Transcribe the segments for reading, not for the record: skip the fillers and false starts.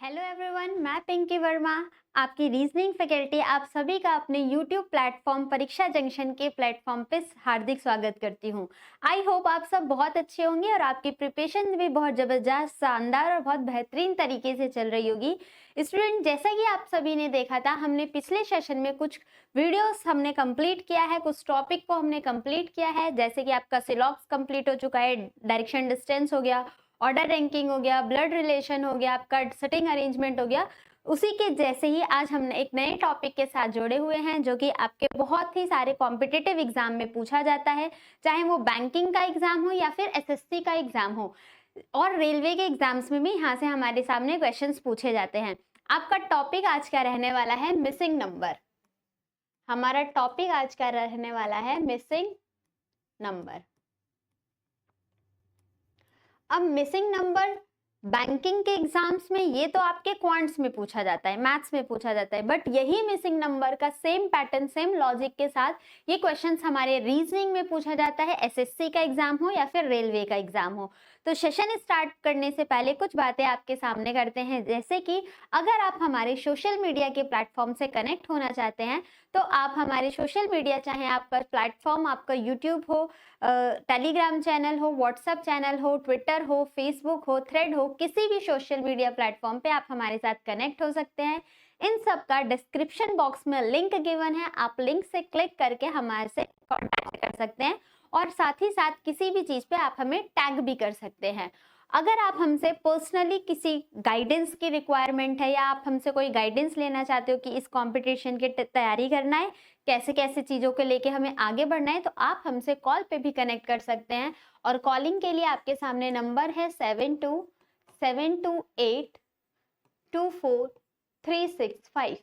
Hello everyone, मैं पिंकी वर्मा, आपकी reasoning faculty आप सभी का अपने यूट्यूब प्लेटफॉर्म परीक्षा जंक्शन के प्लेटफॉर्म पे हार्दिक स्वागत करती हूँ। आई होप आप सब बहुत अच्छे होंगे और आपकी प्रिपरेशन भी बहुत ज़बरदस्त, शानदार और बहुत बेहतरीन तरीके से चल रही होगी। स्टूडेंट, जैसा कि आप सभी ने देखा था, हमने पिछले सेशन में कुछ वीडियोस हमने कंप्लीट किया है, कुछ टॉपिक को हमने कंप्लीट किया है, जैसे कि आपका सिलॉक्स कंप्लीट हो चुका है, डायरेक्शन डिस्टेंस हो गया, ऑर्डर रैंकिंग हो गया, ब्लड रिलेशन हो गया, आपका सिटिंग अरेंजमेंट हो गया। उसी के जैसे ही आज हम एक नए टॉपिक के साथ जुड़े हुए हैं, जो कि आपके बहुत ही सारे कॉम्पिटिटिव एग्जाम में पूछा जाता है, चाहे वो बैंकिंग का एग्जाम हो या फिर एसएससी का एग्जाम हो, और रेलवे के एग्जाम्स में भी यहाँ से हमारे सामने क्वेश्चंस पूछे जाते हैं। आपका टॉपिक आज का रहने वाला है मिसिंग नंबर। हमारा टॉपिक आज का रहने वाला है मिसिंग नंबर। अब मिसिंग नंबर बैंकिंग के एग्जाम्स में ये तो आपके क्वांट्स में पूछा जाता है, मैथ्स में पूछा जाता है, बट यही मिसिंग नंबर का सेम पैटर्न, सेम लॉजिक के साथ ये क्वेश्चंस हमारे रीजनिंग में पूछा जाता है, एसएससी का एग्जाम हो या फिर रेलवे का एग्जाम हो। तो सेशन स्टार्ट करने से पहले कुछ बातें आपके सामने करते हैं, जैसे कि अगर आप हमारे सोशल मीडिया के प्लेटफॉर्म से कनेक्ट होना चाहते हैं तो आप हमारे सोशल मीडिया, चाहे आपका प्लेटफॉर्म आपका यूट्यूब हो, टेलीग्राम चैनल हो, व्हाट्सएप चैनल हो, ट्विटर हो, फेसबुक हो, थ्रेड हो, किसी भी सोशल मीडिया प्लेटफॉर्म पे आप हमारे साथ कनेक्ट हो सकते हैं। इन सब का डिस्क्रिप्शन बॉक्स में लिंक गिवन है, आप लिंक से क्लिक करके हमारे से कॉन्टैक्ट कर सकते हैं और साथ ही साथ किसी भी चीज़ पे आप हमें टैग भी कर सकते हैं। अगर आप हमसे पर्सनली किसी गाइडेंस की रिक्वायरमेंट है या आप हमसे कोई गाइडेंस लेना चाहते हो कि इस कंपटीशन की तैयारी करना है, कैसे कैसे चीज़ों को लेके हमें आगे बढ़ना है, तो आप हमसे कॉल पे भी कनेक्ट कर सकते हैं। और कॉलिंग के लिए आपके सामने नंबर है 7272824365।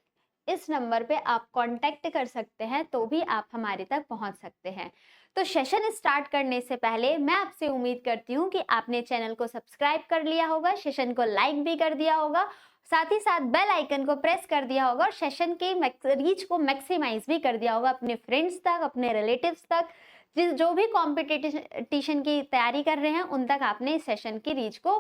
इस नंबर पे आप कांटेक्ट कर सकते हैं, तो भी आप हमारे तक पहुंच सकते हैं। तो सेशन स्टार्ट करने से पहले मैं आपसे उम्मीद करती हूँ कि आपने चैनल को सब्सक्राइब कर लिया होगा, सेशन को लाइक भी कर दिया होगा, साथ ही साथ बेल आइकन को प्रेस कर दिया होगा और सेशन के रीच को मैक्सिमाइज भी कर दिया होगा अपने फ्रेंड्स तक, अपने रिलेटिव्स तक, जो भी कॉम्पिटिशन की तैयारी कर रहे हैं उन तक आपने इस सेशन की रीच को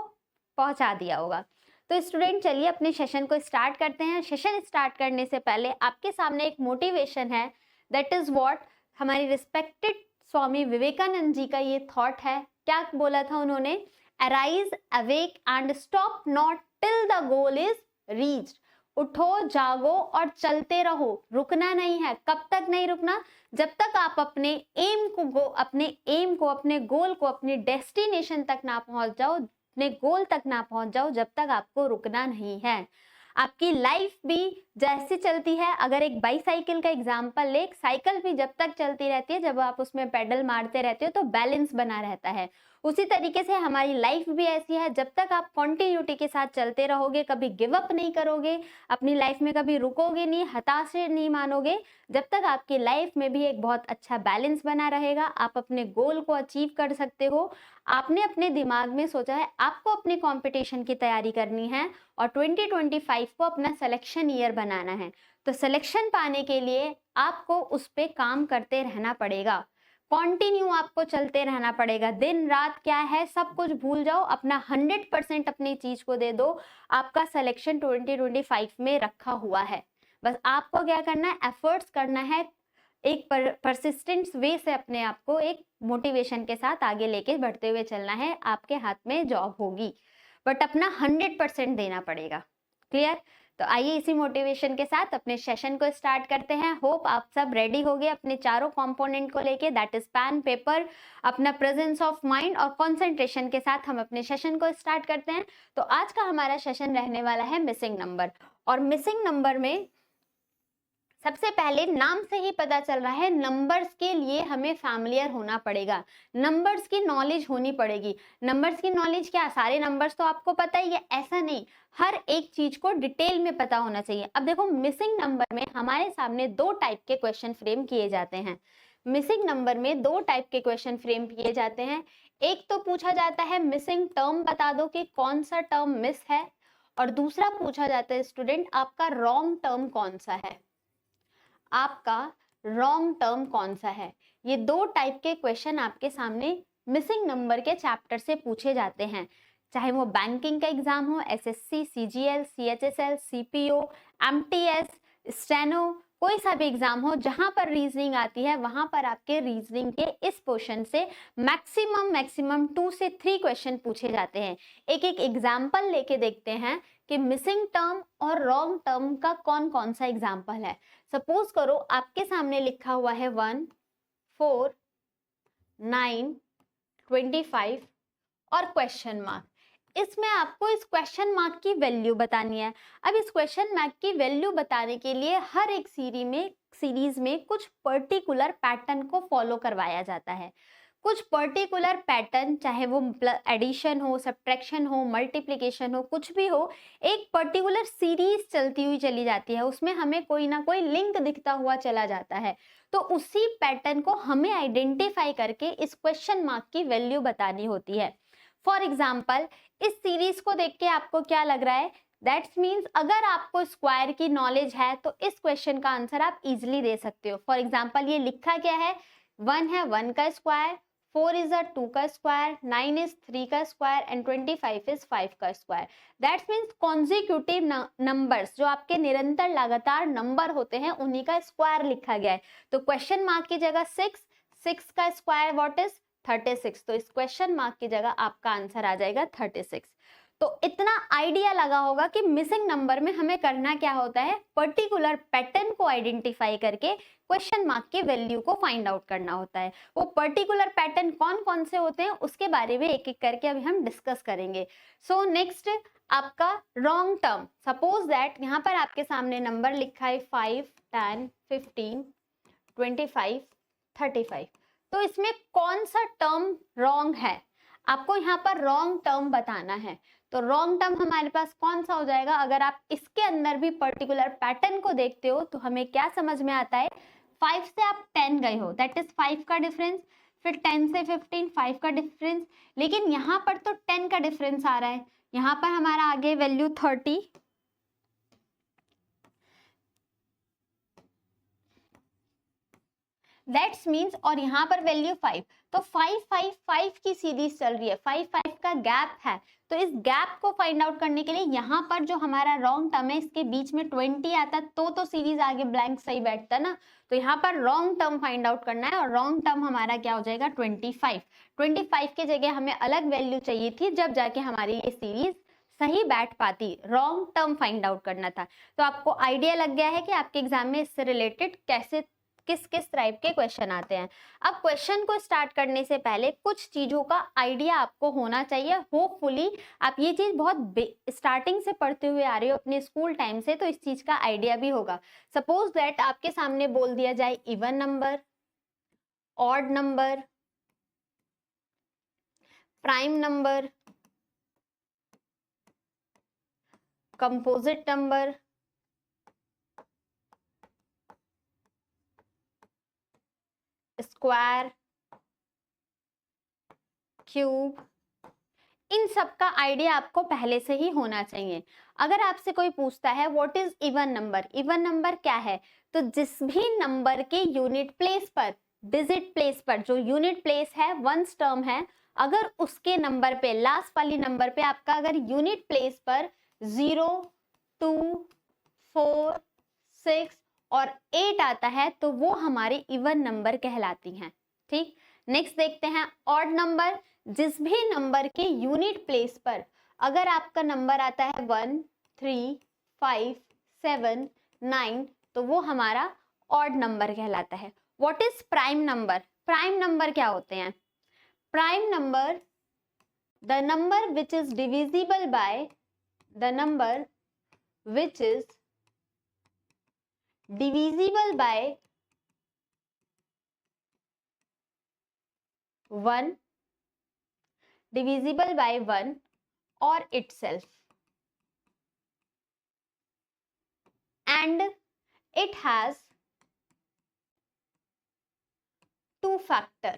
पहुंचा दिया होगा। तो स्टूडेंट, चलिए अपने सेशन को स्टार्ट करते हैं। सेशन स्टार्ट करने से पहले आपके सामने एक मोटिवेशन है, दैट इज व्हाट हमारी रिस्पेक्टेड स्वामी विवेकानंद जी का ये थॉट है। क्या बोला था उन्होंने? Arise, awake and stop not till the goal is reached. उठो, जागो और चलते रहो, रुकना नहीं है। कब तक नहीं रुकना? जब तक आप अपने एम को, अपने गोल को, अपने डेस्टिनेशन तक ना पहुंच जाओ, अपने गोल तक ना पहुंच जाओ, जब तक आपको रुकना नहीं है। आपकी लाइफ भी जैसे चलती है, अगर एक बाईसाइकिल का एग्जांपल ले, साइकिल भी जब तक चलती रहती है, जब आप उसमें पेडल मारते रहते हो तो बैलेंस बना रहता है। उसी तरीके से हमारी लाइफ भी ऐसी है, जब तक आप कॉन्टिन्यूटी के साथ चलते रहोगे, कभी गिव अप नहीं करोगे, अपनी लाइफ में कभी रुकोगे नहीं, हताश नहीं मानोगे, जब तक आपकी लाइफ में भी एक बहुत अच्छा बैलेंस बना रहेगा, आप अपने गोल को अचीव कर सकते हो। आपने अपने दिमाग में सोचा है आपको अपने कंपटीशन की तैयारी करनी है और 2025 को अपना सिलेक्शन ईयर बनाना है, तो सिलेक्शन पाने के लिए आपको उस पे काम करते रहना पड़ेगा, कॉन्टिन्यू आपको चलते रहना पड़ेगा। दिन रात क्या है सब कुछ भूल जाओ, अपना 100% अपनी चीज को दे दो। आपका सिलेक्शन 2025 में रखा हुआ है, बस आपको क्या करना है? एफर्ट्स करना है, एक परसिस्टेंस वे से अपने आप को एक मोटिवेशन के साथ आगे लेके बढ़ते हुए चलना है। आपके हाथ में जॉब होगी, बट अपना 100% देना पड़ेगा। क्लियर? तो आइए इसी मोटिवेशन के साथ अपने सेशन को स्टार्ट करते हैं। होप आप सब रेडी हो गए अपने चारों कंपोनेंट को लेके, दैट इज पेन, पेपर, अपना प्रेजेंस ऑफ माइंड और कंसंट्रेशन के साथ हम अपने सेशन को स्टार्ट करते हैं। तो आज का हमारा सेशन रहने वाला है मिसिंग नंबर, और मिसिंग नंबर में सबसे पहले नाम से ही पता चल रहा है, नंबर्स के लिए हमें फैमिलियर होना पड़ेगा, नंबर्स की नॉलेज होनी पड़ेगी। नंबर्स की नॉलेज क्या? सारे नंबर्स तो आपको पता ही है, ऐसा नहीं, हर एक चीज को डिटेल में पता होना चाहिए। अब देखो, मिसिंग नंबर में हमारे सामने दो टाइप के क्वेश्चन फ्रेम किए जाते हैं। मिसिंग नंबर में दो टाइप के क्वेश्चन फ्रेम किए जाते हैं। एक तो पूछा जाता है मिसिंग टर्म बता दो कि कौन सा टर्म मिस है, और दूसरा पूछा जाता है स्टूडेंट आपका रॉन्ग टर्म कौन सा है, आपका रॉन्ग टर्म कौन सा है। ये दो टाइप के क्वेश्चन आपके सामने मिसिंग नंबर के चैप्टर से पूछे जाते हैं। चाहे वो बैंकिंग का एग्जाम हो, SSC, CGL, CHSL, CPO, MTS, steno, कोई सा भी एग्जाम हो जहां पर रीजनिंग आती है, वहां पर आपके रीजनिंग के इस पोर्शन से मैक्सिमम 2 से 3 क्वेश्चन पूछे जाते हैं। एक एक एग्जाम्पल लेके देखते हैं कि मिसिंग टर्म और रॉन्ग टर्म का कौन कौन सा एग्जाम्पल है। सपोज करो आपके सामने लिखा हुआ है 1, 4, 9, 25 और क्वेश्चन मार्क। इसमें आपको इस क्वेश्चन मार्क की वैल्यू बतानी है। अब इस क्वेश्चन मार्क की वैल्यू बताने के लिए हर एक सीरीज में कुछ पर्टिकुलर पैटर्न को फॉलो करवाया जाता है। कुछ पर्टिकुलर पैटर्न, चाहे वो एडिशन हो, सब्ट्रैक्शन हो, मल्टीप्लिकेशन हो, कुछ भी हो, एक पर्टिकुलर सीरीज चलती हुई चली जाती है, उसमें हमें कोई ना कोई लिंक दिखता हुआ चला जाता है। तो उसी पैटर्न को हमें आइडेंटिफाई करके इस क्वेश्चन मार्क की वैल्यू बतानी होती है। फॉर एग्जाम्पल, इस सीरीज को देख के आपको क्या लग रहा है? दैट्स मीन्स अगर आपको स्क्वायर की नॉलेज है तो इस क्वेश्चन का आंसर आप इजिली दे सकते हो। फॉर एग्जाम्पल, ये लिखा क्या है? 1 है 1 का स्क्वायर, 4 इज 2 का स्क्वायर, 9 इज 3 का स्क्वायर एंड 25 इज 5 का square. That's means consecutive numbers, जो आपके निरंतर लगातार नंबर होते हैं, उन्हीं का स्क्वायर लिखा गया है। तो क्वेश्चन मार्क की जगह 6 का स्क्वायर व्हाट इज 36। तो इस क्वेश्चन मार्क की जगह आपका आंसर आ जाएगा 36। तो इतना आइडिया लगा होगा कि मिसिंग नंबर में हमें करना क्या होता है, पर्टिकुलर पैटर्न को आइडेंटिफाई करके क्वेश्चन मार्क की वैल्यू को फाइंड आउट करना होता है। वो पर्टिकुलर पैटर्न कौन कौन से होते हैं उसके बारे में एक एक करके अभी हम डिस्कस करेंगे। सो नेक्स्ट आपका रॉन्ग टर्म। सपोज दैट यहाँ पर आपके सामने नंबर लिखा है 5, 10, 15, 25, 35। तो इसमें कौन सा टर्म रॉन्ग है, आपको यहाँ पर रॉन्ग टर्म बताना है। तो रॉन्ग टर्म हमारे पास कौन सा हो जाएगा? अगर आप इसके अंदर भी पर्टिकुलर पैटर्न को देखते हो तो हमें क्या समझ में आता है, 5 से आप 10 गए हो, दैट इज 5 का डिफरेंस, फिर 10 से 15 5 का डिफरेंस, लेकिन यहाँ पर तो 10 का डिफरेंस आ रहा है। यहाँ पर हमारा आगे वैल्यू 30, दैट्स मीन्स, और यहाँ पर वैल्यू 5, तो 5 5 5 की सीरीज चल रही है, 5 5 का गैप है। तो इस गैप को फाइंड आउट करने के लिए यहाँ पर जो हमारा रॉन्ग टर्म है इसके बीच में 20 आता तो सीरीज आगे ब्लैंक सही बैठता ना। तो यहाँ पर रॉन्ग टर्म फाइंड आउट करना है और रॉन्ग टर्म हमारा क्या हो जाएगा 25। 25 की जगह हमें अलग वैल्यू चाहिए थी, जब जाके हमारी ये सीरीज सही बैठ पाती। रॉन्ग टर्म फाइंड आउट करना था। तो आपको आइडिया लग गया है कि आपके एग्जाम में इससे रिलेटेड कैसे किस किस टाइप के क्वेश्चन आते हैं। अब क्वेश्चन को स्टार्ट करने से पहले कुछ चीजों का आइडिया आपको होना चाहिए। होपफुली आप ये चीज बहुत स्टार्टिंग से पढ़ते हुए आ रहे हो अपने स्कूल टाइम से, तो इस चीज का आइडिया भी होगा। सपोज दैट आपके सामने बोल दिया जाए even number, odd number, prime number, composite number, square, cube, इन सब का आइडिया आपको पहले से ही होना चाहिए। अगर आपसे कोई पूछता है what is even number, even number क्या है, तो जिस भी नंबर के यूनिट प्लेस पर, डिजिट प्लेस पर, जो यूनिट प्लेस है वंस टर्म है, अगर उसके नंबर पे, लास्ट वाली नंबर पे आपका अगर यूनिट प्लेस पर 0, 2, 4, 6 और 8 आता है तो वो हमारी इवन नंबर कहलाती हैं। ठीक, नेक्स्ट देखते हैं ऑड नंबर। जिस भी नंबर के यूनिट प्लेस पर अगर आपका नंबर आता है 1, 3, 5, 7, 9 तो वो हमारा ऑड नंबर कहलाता है। What is prime number? Prime number क्या होते हैं? Prime number the number which is divisible by the number which is divisible by 1, divisible by 1 or itself, and it has 2 factor।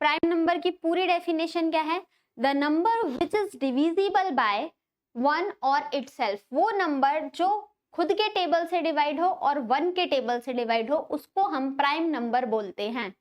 Prime number की पूरी definition क्या है? The number which is divisible by 1 और itself, वो number जो खुद के table से डिवाइड हो और 1 के टेबल से डिवाइड हो उसको हम प्राइम नंबर बोलते हैं।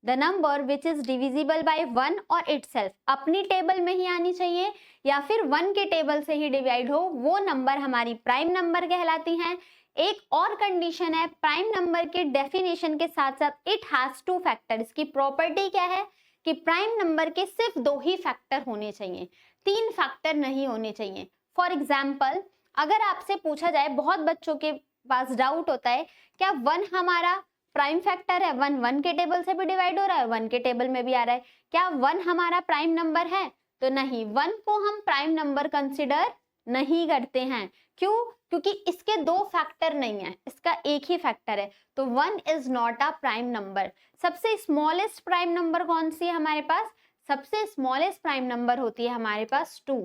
The number which is divisible by 1 और इटसेल्फ, अपनी टेबल में ही आनी चाहिए या फिर 1 के टेबल से ही डिवाइड हो, वो नंबर हमारी प्राइम नंबर कहलाती हैं। एक और कंडीशन है प्राइम नंबर के डेफिनेशन के साथ साथ इट हैज 2 फैक्टर। इसकी प्रॉपर्टी क्या है कि प्राइम नंबर के सिर्फ 2 ही फैक्टर होने चाहिए, 3 फैक्टर नहीं होने चाहिए। फॉर एग्जाम्पल, अगर आपसे पूछा जाए, बहुत बच्चों के पास डाउट होता है क्या 1 हमारा प्राइम फैक्टर है, 1 के टेबल से भी डिवाइड हो रहा है, 1 के टेबल में भी आ रहा है, क्या 1 हमारा प्राइम नंबर है? तो नहीं, 1 को हम प्राइम नंबर कंसिडर नहीं करते हैं। क्यों? क्योंकि इसके 2 फैक्टर नहीं है, इसका एक ही फैक्टर है, तो 1 is not a prime number. सबसे स्मॉलेस्ट प्राइम नंबर कौन सी है हमारे पास? सबसे स्मॉलेस्ट प्राइम नंबर होती है हमारे पास 2।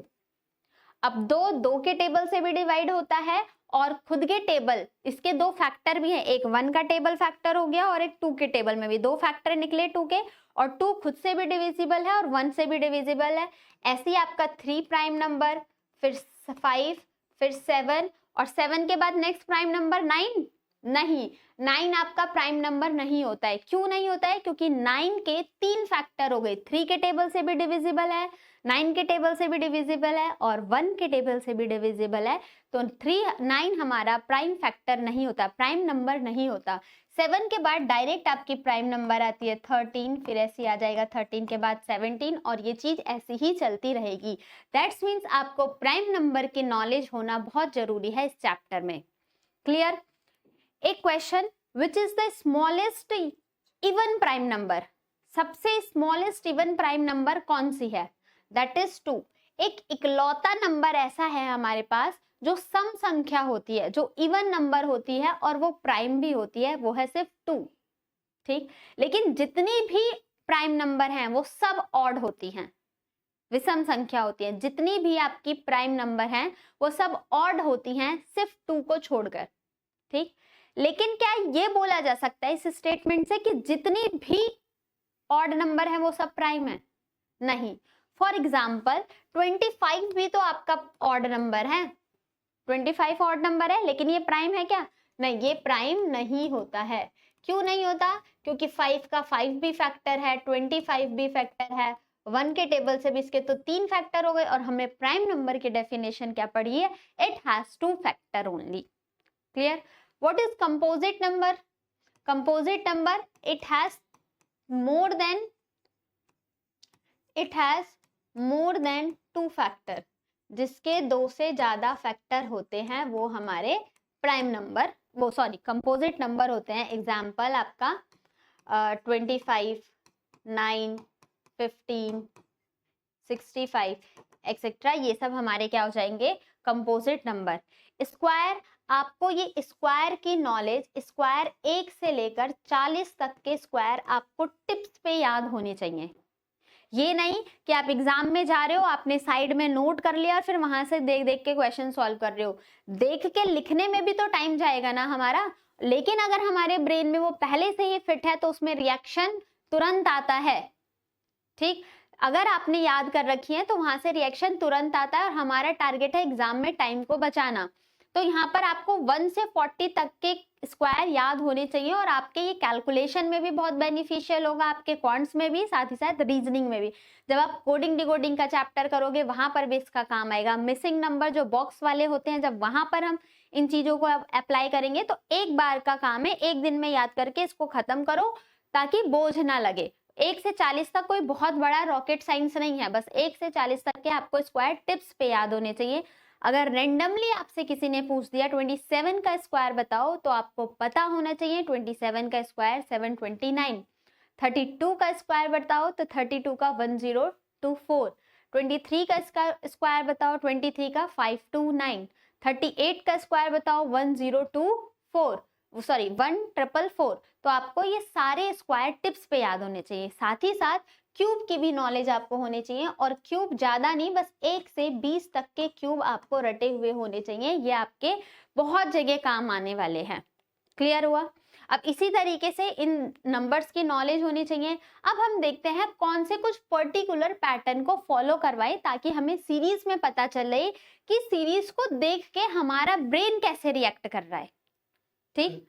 अब 2 के टेबल से भी डिवाइड होता है और खुद के टेबल, इसके 2 फैक्टर भी हैं, एक 1 का टेबल फैक्टर हो गया और एक 2 के टेबल में भी 2 फैक्टर निकले 2 के, और 2 खुद से भी डिविजिबल है और 1 से भी डिविजिबल है। ऐसे ही आपका 3 प्राइम नंबर, फिर 5, फिर 7, और 7 के बाद नेक्स्ट प्राइम नंबर 9। नहीं, 9 आपका प्राइम नंबर नहीं होता है। क्यों नहीं होता है? क्योंकि 9 के 3 फैक्टर हो गए, 3 के टेबल से भी डिविजिबल है, 9 के टेबल से भी डिविजिबल है और 1 के टेबल से भी डिविजिबल है, तो 9 हमारा प्राइम फैक्टर नहीं होता, प्राइम नंबर नहीं होता। 7 के बाद डायरेक्ट आपकी प्राइम नंबर आती है 13, फिर ऐसे आ जाएगा 13 के बाद 17, और ये चीज ऐसी ही चलती रहेगी। दैट्स मीन्स आपको प्राइम नंबर की नॉलेज होना बहुत जरूरी है इस चैप्टर में। क्लियर? एक question, which is the smallest even prime number? सबसे स्मॉलेस्ट इवन प्राइम नंबर कौन सी है? That is 2। एक इकलौता नंबर ऐसा है हमारे पास जो सम संख्या होती है, जो इवन नंबर होती है और वो प्राइम भी होती है, वो है सिर्फ 2। ठीक, लेकिन जितनी भी प्राइम नंबर हैं वो सब ऑड होती हैं, विषम संख्या होती है। जितनी भी आपकी प्राइम नंबर हैं वो सब ऑड होती हैं, सिर्फ 2 को छोड़कर। ठीक, लेकिन क्या ये बोला जा सकता है इस स्टेटमेंट से कि जितनी भी ऑड नंबर है वो सब प्राइम है? नहीं। फॉर एग्जाम्पल 25 भी तो आपका ऑड नंबर है, 25 ऑड नंबर है, लेकिन ये प्राइम है क्या? नहीं, ये प्राइम नहीं होता है। क्यों नहीं होता? क्योंकि 5 का 5 भी फैक्टर है, 25 भी फैक्टर है, 1 के टेबल से भी इसके तो 3 फैक्टर हो गए, और हमने प्राइम नंबर की डेफिनेशन क्या पढ़ी है? It has 2 factor only. Clear? What is composite number? Composite number, it has more than 2 factor. जिसके 2 से ज्यादा फैक्टर होते हैं वो हमारे प्राइम नंबर, वो सॉरी कंपोजिट नंबर होते हैं। एग्जाम्पल आपका 25, 9, 15, 65 एक्सेट्रा, ये सब हमारे क्या हो जाएंगे? Composite number. स्क्वायर, आपको ये स्क्वायर की नॉलेज, स्क्वायर 1 से लेकर 40 तक के स्क्वायर आपको टिप्स पे याद होने चाहिए। ये नहीं कि आप एग्जाम में जा रहे हो, आपने साइड में नोट कर लिया और फिर वहां से देख देख के क्वेश्चन सॉल्व कर रहे हो। देख के लिखने में भी तो टाइम जाएगा ना हमारा, लेकिन अगर हमारे ब्रेन में वो पहले से ही फिट है तो उसमें रिएक्शन तुरंत आता है। ठीक, अगर आपने याद कर रखी है तो वहां से रिएक्शन तुरंत आता है, और हमारा टारगेट है एग्जाम में टाइम को बचाना। तो यहाँ पर आपको 1 से 40 तक के स्क्वायर याद होने चाहिए, और आपके ये कैलकुलेशन में भी बहुत बेनिफिशियल होगा, आपके क्वांट्स में भी, साथ ही साथ रीजनिंग में भी। जब आप कोडिंग डिकोडिंग का चैप्टर करोगे वहां पर भी इसका काम आएगा। मिसिंग नंबर जो बॉक्स वाले होते हैं, जब वहां पर हम इन चीजों को अप्लाई करेंगे तो एक बार का काम है, एक दिन में याद करके इसको खत्म करो ताकि बोझ ना लगे। 1 से 40 तक कोई बहुत बड़ा रॉकेट साइंस नहीं है, बस 1 से 40 तक के आपको स्क्वायर टिप्स पे याद होने चाहिए। अगर रेंडमली आपसे किसी ने पूछ दिया 27 का स्क्वायर बताओ, तो आपको पता होना चाहिए 27 का स्क्वायर 729। 32 का स्क्वायर बताओ तो 32 का 1024। 23 का स्क्वायर बताओ 23 का 529। 38 का स्क्वायर बताओ 1024, सॉरी 1444। तो आपको ये सारे स्क्वायर टिप्स पे याद होने चाहिए। साथ ही साथ क्यूब की भी नॉलेज आपको होनी चाहिए, और क्यूब ज्यादा नहीं, बस 1 से 20 तक के क्यूब आपको रटे हुए होने चाहिए। ये आपके बहुत जगह काम आने वाले हैं। क्लियर हुआ? अब इसी तरीके से इन नंबर्स की नॉलेज होनी चाहिए। अब हम देखते हैं कौन से कुछ पर्टिकुलर पैटर्न को फॉलो करवाए ताकि हमें सीरीज में पता चले कि सीरीज को देख के हमारा ब्रेन कैसे रिएक्ट कर रहा है। ठीक,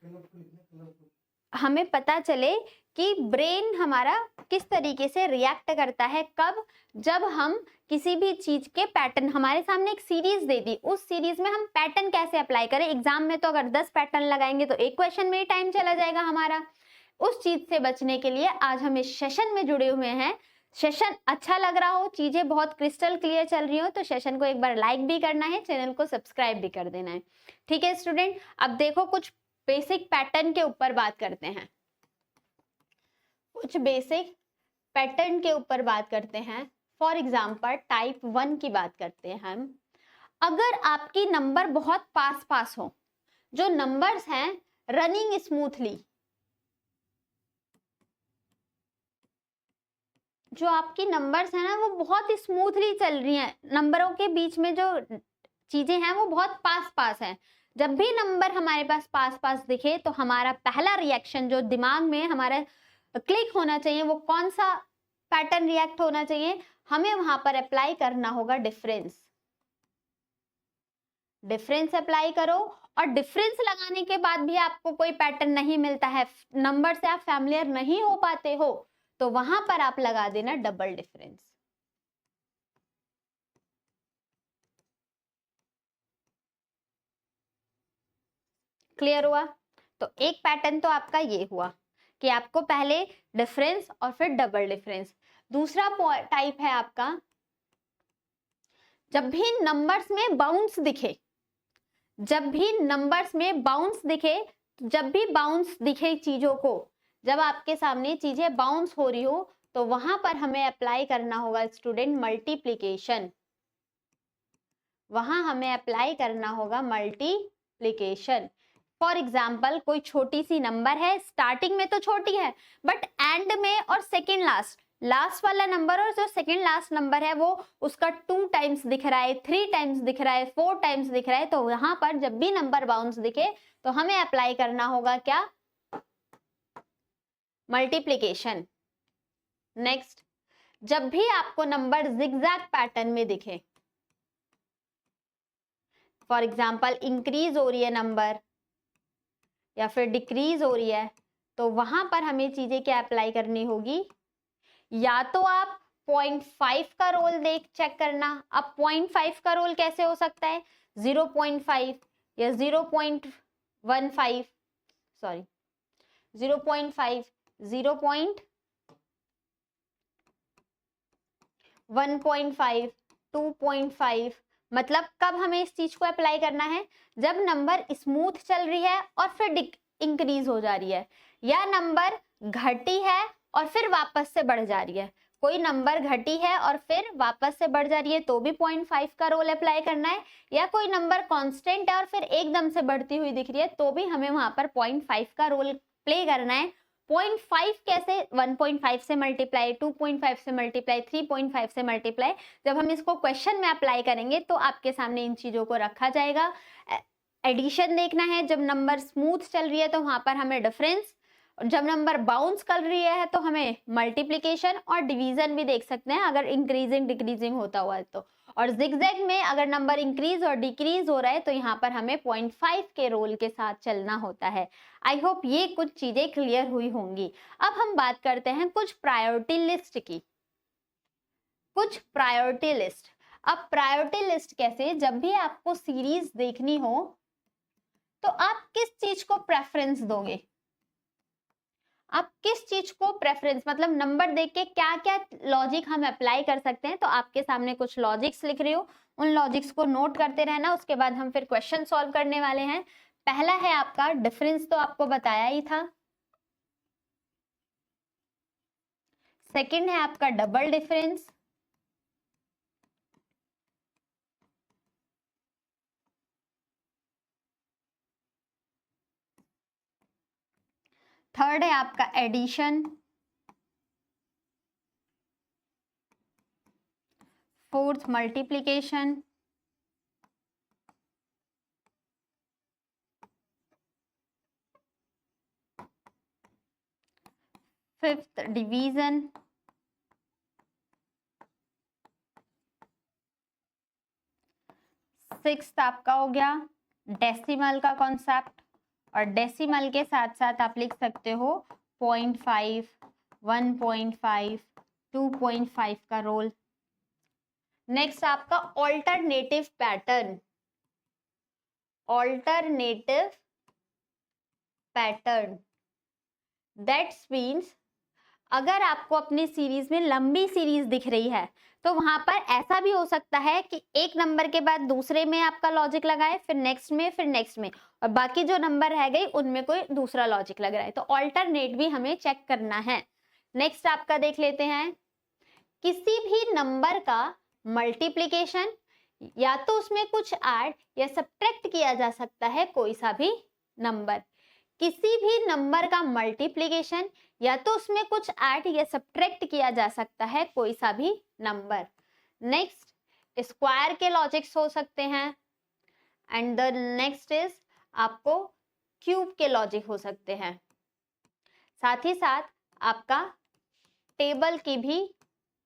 हमें पता चले कि ब्रेन हमारा किस तरीके से रिएक्ट करता है, कब, जब हम किसी भी चीज के पैटर्न, हमारे सामने एक सीरीज दे दी, उस सीरीज में हम पैटर्न कैसे अप्लाई करें। एग्जाम में तो अगर 10 पैटर्न लगाएंगे तो एक क्वेश्चन में ही टाइम चला जाएगा हमारा। उस चीज से बचने के लिए आज हम इस सेशन में जुड़े हुए हैं। सेशन अच्छा लग रहा हो, चीजें बहुत क्रिस्टल क्लियर चल रही हो, तो सेशन को एक बार लाइक भी करना है, चैनल को सब्सक्राइब भी कर देना है। ठीक है स्टूडेंट, अब देखो कुछ बेसिक पैटर्न के ऊपर बात करते हैं। कुछ बेसिक पैटर्न के ऊपर बात करते हैं। फॉर एग्जाम्पल टाइप 1 की बात करते हैं हम। अगर आपकी नंबर बहुत पास पास हो, जो नंबर्स हैं रनिंग स्मूथली, जो आपकी नंबर्स है ना वो बहुत स्मूथली चल रही हैं, नंबरों के बीच में जो चीजें हैं वो बहुत पास पास हैं। जब भी नंबर हमारे पास पास पास दिखे तो हमारा पहला रिएक्शन जो दिमाग में हमारा क्लिक होना चाहिए, वो कौन सा पैटर्न रिएक्ट होना चाहिए, हमें वहां पर अप्लाई करना होगा डिफरेंस। डिफरेंस अप्लाई करो, और डिफरेंस लगाने के बाद भी आपको कोई पैटर्न नहीं मिलता है, नंबर से आप फैमिलियर नहीं हो पाते हो, तो वहां पर आप लगा देना डबल डिफरेंस। क्लियर हुआ? तो एक पैटर्न तो आपका ये हुआ कि आपको पहले डिफरेंस और फिर डबल डिफरेंस। दूसरा टाइप है आपका, जब भी नंबर्स में बाउंस दिखे, जब भी नंबर्स में बाउंस दिखे, जब भी बाउंस दिखे चीजों को, जब आपके सामने चीजें बाउंस हो रही हो, तो वहां पर हमें अप्लाई करना होगा स्टूडेंट मल्टीप्लीकेशन। वहां हमें अप्लाई करना होगा मल्टीप्लीकेशन। फॉर एग्जाम्पल कोई छोटी सी नंबर है, स्टार्टिंग में तो छोटी है, बट एंड में और सेकेंड लास्ट वाला नंबर और जो सेकेंड लास्ट नंबर है वो उसका 2 टाइम्स दिख रहा है, 3 टाइम्स दिख रहा है, 4 टाइम्स दिख रहा है, तो यहाँ पर जब भी नंबर बाउंस दिखे तो हमें अप्लाई करना होगा क्या, मल्टीप्लीकेशन। नेक्स्ट, जब भी आपको नंबर जिगजैग पैटर्न में दिखे, फॉर एग्जाम्पल इंक्रीज हो रही है नंबर या फिर डिक्रीज हो रही है, तो वहां पर हमें चीजें क्या अप्लाई करनी होगी, या तो आप 0.5 का रोल देख चेक करना। अब 0.5 का रोल कैसे हो सकता है, 0.5 या 0.15, सॉरी 0.5, 0.1.5, 2.5, मतलब कब हमें इस चीज को अप्लाई करना है, जब नंबर स्मूथ चल रही है और फिर इंक्रीज हो जा रही है, या नंबर घटी है और फिर वापस से बढ़ जा रही है। कोई नंबर घटी है और फिर वापस से बढ़ जा रही है तो भी 0.5 का रोल अप्लाई करना है, या कोई नंबर कांस्टेंट है और फिर एकदम से बढ़ती हुई दिख रही है तो भी हमें वहां पर 0.5 का रोल प्ले करना है। 0.5 कैसे, 1.5 से मल्टीप्लाई, 2.5 से मल्टीप्लाई, 3.5 से मल्टीप्लाई, जब हम इसको क्वेश्चन में अप्लाई करेंगे तो आपके सामने इन चीजों को रखा जाएगा। एडिशन देखना है, जब नंबर स्मूथ चल रही है तो वहां पर हमें डिफरेंस, जब नंबर बाउंस कर रही है तो हमें मल्टीप्लिकेशन, और डिवीजन भी देख सकते हैं अगर इंक्रीजिंग डिक्रीजिंग होता हुआ है तो। और जिगजैग में अगर नंबर इंक्रीज और डिक्रीज हो रहा है तो यहाँ पर हमें 0.5 के रोल के साथ चलना होता है। आई होप ये कुछ चीजें क्लियर हुई होंगी। अब हम बात करते हैं कुछ प्रायोरिटी लिस्ट की। कुछ प्रायोरिटी लिस्ट, अब प्रायोरिटी लिस्ट कैसे, जब भी आपको सीरीज देखनी हो तो आप किस चीज को प्रेफरेंस दोगे, आप किस चीज को प्रेफरेंस, मतलब नंबर देख के क्या क्या लॉजिक हम अप्लाई कर सकते हैं। तो आपके सामने कुछ लॉजिक्स लिख रही हूँ, उन लॉजिक्स को नोट करते रहना, उसके बाद हम फिर क्वेश्चन सॉल्व करने वाले हैं। पहला है आपका डिफरेंस, तो आपको बताया ही था। सेकंड है आपका डबल डिफरेंस। थर्ड है आपका addition. Fourth multiplication. Fifth division. Sixth आपका हो गया डेसिमल का कॉन्सेप्ट, और डेसिमल के साथ साथ आप लिख सकते हो 0.5, 1.5, 2.5 का रोल। नेक्स्ट आपका alternative pattern, alternative pattern that's means अगर आपको अपनी सीरीज में लंबी सीरीज दिख रही है तो वहां पर ऐसा भी हो सकता है कि एक नंबर के बाद दूसरे में आपका लॉजिक लगाए, फिर नेक्स्ट में, फिर नेक्स्ट में, और बाकी जो नंबर रह गई उनमें कोई दूसरा लॉजिक लग रहा है, तो ऑल्टरनेट भी हमें चेक करना है। नेक्स्ट आपका देख लेते हैं, किसी भी नंबर का मल्टीप्लीकेशन या तो उसमें कुछ ऐड या सब्ट्रैक्ट किया जा सकता है, कोई सा भी नंबर, किसी भी नंबर का मल्टीप्लीकेशन या तो उसमें कुछ ऐड या सब्ट्रैक्ट किया जा सकता है, कोई सा भी नंबर। नेक्स्ट स्क्वायर के लॉजिक्स हो सकते हैं, एंड द नेक्स्ट इज आपको क्यूब के लॉजिक हो सकते हैं, साथ ही साथ आपका टेबल की भी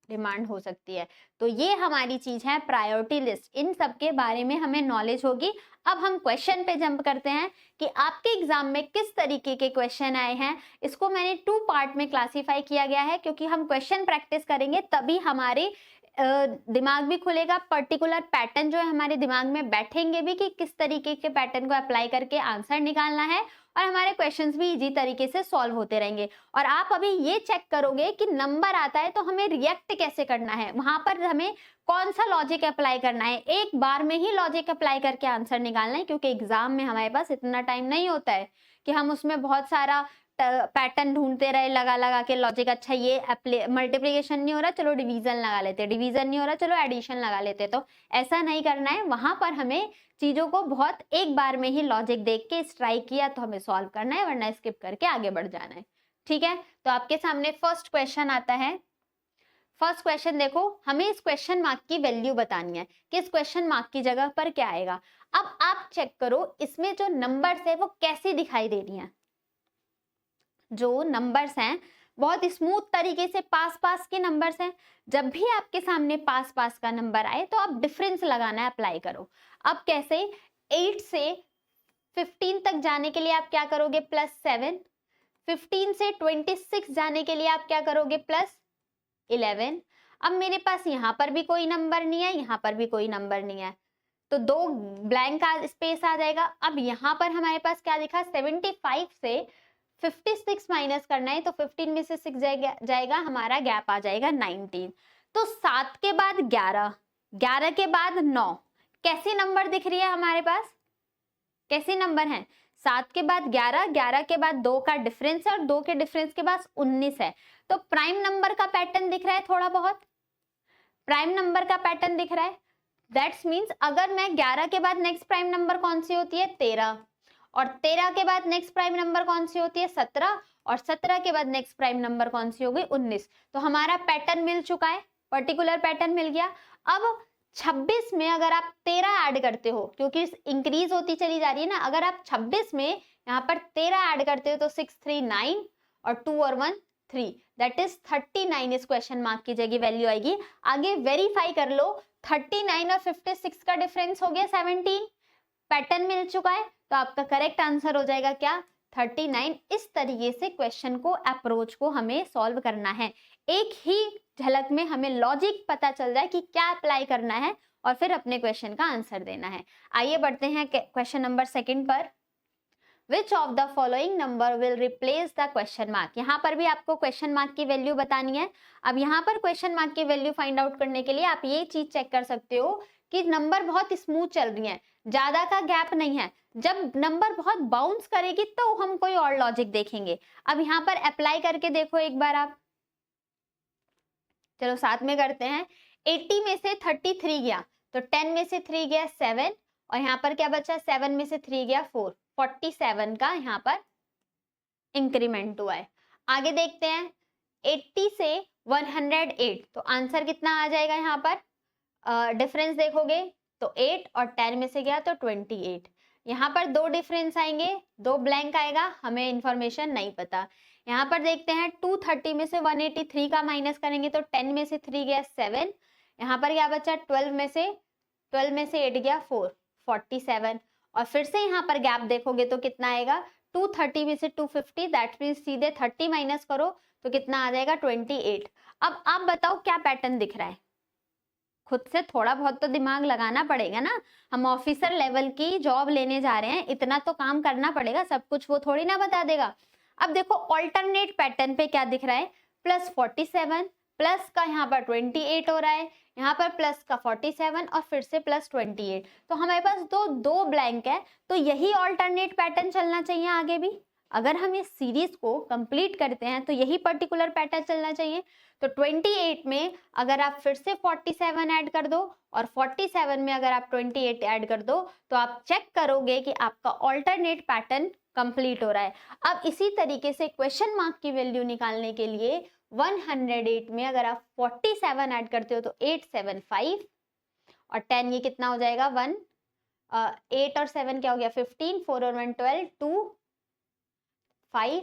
डिमांड हो सकती है। तो ये हमारी चीज है प्रायोरिटी लिस्ट, इन सब के बारे में हमें नॉलेज होगी। अब हम क्वेश्चन पे जंप करते हैं कि आपके एग्जाम में किस तरीके के क्वेश्चन आए हैं। इसको मैंने 2 पार्ट में क्लासिफाई किया गया है, क्योंकि हम क्वेश्चन प्रैक्टिस करेंगे तभी हमारे दिमाग भी खुलेगा, पर्टिकुलर पैटर्न जो है हमारे दिमाग में बैठेंगे भी कि किस तरीके के पैटर्न को अप्लाई करके आंसर निकालना है, और हमारे क्वेश्चंस भी इजी तरीके से सॉल्व होते रहेंगे। और आप अभी ये चेक करोगे कि नंबर आता है तो हमें रिएक्ट कैसे करना है, वहां पर हमें कौन सा लॉजिक अप्लाई करना है, एक बार में ही लॉजिक अप्लाई करके आंसर निकालना है, क्योंकि एग्जाम में हमारे पास इतना टाइम नहीं होता है कि हम उसमें बहुत सारा पैटर्न ढूंढते रहे लगा लगा के लॉजिक। अच्छा ये मल्टीप्लिकेशन नहीं हो रहा, चलो डिवीजन लगा लेते, डिवीजन नहीं हो रहा, चलो एडिशन लगा लेते, तो ऐसा नहीं करना है। वहां पर हमें चीजों को बहुत एक बार में ही लॉजिक देख के स्ट्राइक किया तो हमें सॉल्व करना है, वरना स्किप करके आगे बढ़ जाना है। ठीक है, तो आपके सामने फर्स्ट क्वेश्चन आता है। फर्स्ट क्वेश्चन देखो, हमें इस क्वेश्चन मार्क की वैल्यू बतानी है कि इस क्वेश्चन मार्क की जगह पर क्या आएगा। अब आप चेक करो इसमें जो नंबर्स है वो कैसे दिखाई दे रही हैं। जो नंबर्स हैं बहुत स्मूथ तरीके से पास पास के नंबर्स हैं। जब भी आपके सामने पास पास का नंबर आए तो आप डिफरेंस लगाना है, अप्लाई करो। अब कैसे, 8 से 15 तक जाने के लिए आप क्या करोगे, +7। 15 से 26 जाने के लिए आप क्या करोगे, +11। अब मेरे पास यहाँ पर भी कोई नंबर नहीं है, यहाँ पर भी कोई नंबर नहीं है, तो 2 ब्लैंक का स्पेस आ जाएगा। अब यहाँ पर हमारे पास क्या दिखा, 75 से 56 माइनस करना है, तो 15 में से 6 जाएगा, हमारा गैप आ जाएगा 19। तो 7 के बाद 11, 11 के बाद 9, कैसे नंबर दिख रही है हमारे पास, कैसे नंबर है, 7 के बाद 11, 11 के बाद 2 का डिफरेंस है, और 2 के डिफरेंस के बाद 19 है। तो प्राइम नंबर का पैटर्न दिख रहा है, थोड़ा बहुत प्राइम नंबर का पैटर्न दिख रहा है। दैट्स मीन्स अगर मैं 11 के बाद नेक्स्ट प्राइम नंबर कौन सी होती है, 13, और 13 के बाद नेक्स्ट प्राइम नंबर कौन सी होती है, 17, और 17 के बाद नेक्स्ट प्राइम नंबर कौन सी होगी, 19। तो हमारा पैटर्न मिल चुका है, पर्टिकुलर पैटर्न मिल गया। अब 26 में अगर आप 13 ऐड करते हो, क्योंकि इंक्रीज होती चली जा रही है ना, अगर आप 26 में यहाँ पर 13 ऐड करते हो तो 6 3 9 और 2 और 1 3, दैट इज 39 इस क्वेश्चन मार्क की जगह वैल्यू आएगी। आगे वेरीफाई कर लो, 39 और 56 का डिफरेंस हो गया 17, पैटर्न मिल चुका है, तो आपका करेक्ट आंसर हो जाएगा क्या, 39। इस तरीके से क्वेश्चन को, अप्रोच को हमें सॉल्व करना है। एक ही झलक में हमें लॉजिक पता चल जाए कि क्या अप्लाई करना है, और फिर अपने क्वेश्चन का आंसर देना है। आइए बढ़ते हैं क्वेश्चन नंबर 2 पर। Which of the following number will replace the question mark? यहाँ पर भी आपको क्वेश्चन मार्क की वैल्यू बतानी है। अब यहाँ पर क्वेश्चन मार्क की वैल्यू फाइंड आउट करने के लिए आप ये चीज चेक कर सकते हो कि नंबर बहुत स्मूथ चल रही है, ज्यादा का गैप नहीं है। जब नंबर बहुत बाउंस करेगी तो हम कोई और लॉजिक देखेंगे। अब यहाँ पर अप्लाई करके देखो एक बार आप, चलो साथ में करते हैं। 80 में से 33 गया तो 10 में से 3 गया 7, और यहाँ पर क्या बचा, 7 में से 3 गया 4, 47 का यहाँ पर इंक्रीमेंट हुआ है। आगे देखते हैं, 80 से 108, तो आंसर कितना आ जाएगा, यहाँ पर डिफरेंस देखोगे तो 8, और 10 में से गया तो 28। यहाँ पर 2 डिफरेंस आएंगे, 2 ब्लैंक आएगा, हमें इंफॉर्मेशन नहीं पता। यहाँ पर देखते हैं 230 में से 183 का माइनस करेंगे तो 10 में से 3 गया 7, यहाँ पर क्या बचा, 12 में से 8 गया 4, 47, और फिर से यहाँ पर गैप देखोगे तो कितना आएगा, 230 में से 250, दैट मीन्स सीधे 30 माइनस करो तो कितना आ जाएगा 28। अब आप बताओ क्या पैटर्न दिख रहा है, खुद से थोड़ा बहुत तो दिमाग लगाना पड़ेगा ना, हम ऑफिसर लेवल की जॉब लेने जा रहे हैं, इतना तो काम करना पड़ेगा, सब कुछ वो थोड़ी ना बता देगा। अब देखो ऑल्टरनेट पैटर्न पे क्या दिख रहा है, +47 प्लस का यहाँ पर 28 हो रहा है, यहाँ पर प्लस का 47 और फिर से +28, तो हमारे पास दो ब्लैंक है, तो यही ऑल्टरनेट पैटर्न चलना चाहिए आगे भी। अगर हम इस सीरीज को कंप्लीट करते हैं तो यही पर्टिकुलर पैटर्न चलना चाहिए। तो 28 में अगर आप फिर से 47 ऐड कर दो और 47 में अगर आप 28 ऐड कर दो तो आप चेक करोगे कि आपका ऑल्टरनेट पैटर्न कंप्लीट हो रहा है। अब इसी तरीके से क्वेश्चन मार्क की वैल्यू निकालने के लिए 108 में अगर आप 47 ऐड करते हो तो 875 और 10 ये कितना हो जाएगा 1, 8 और 7 क्या हो गया 15, 4 और 1 12, 2 5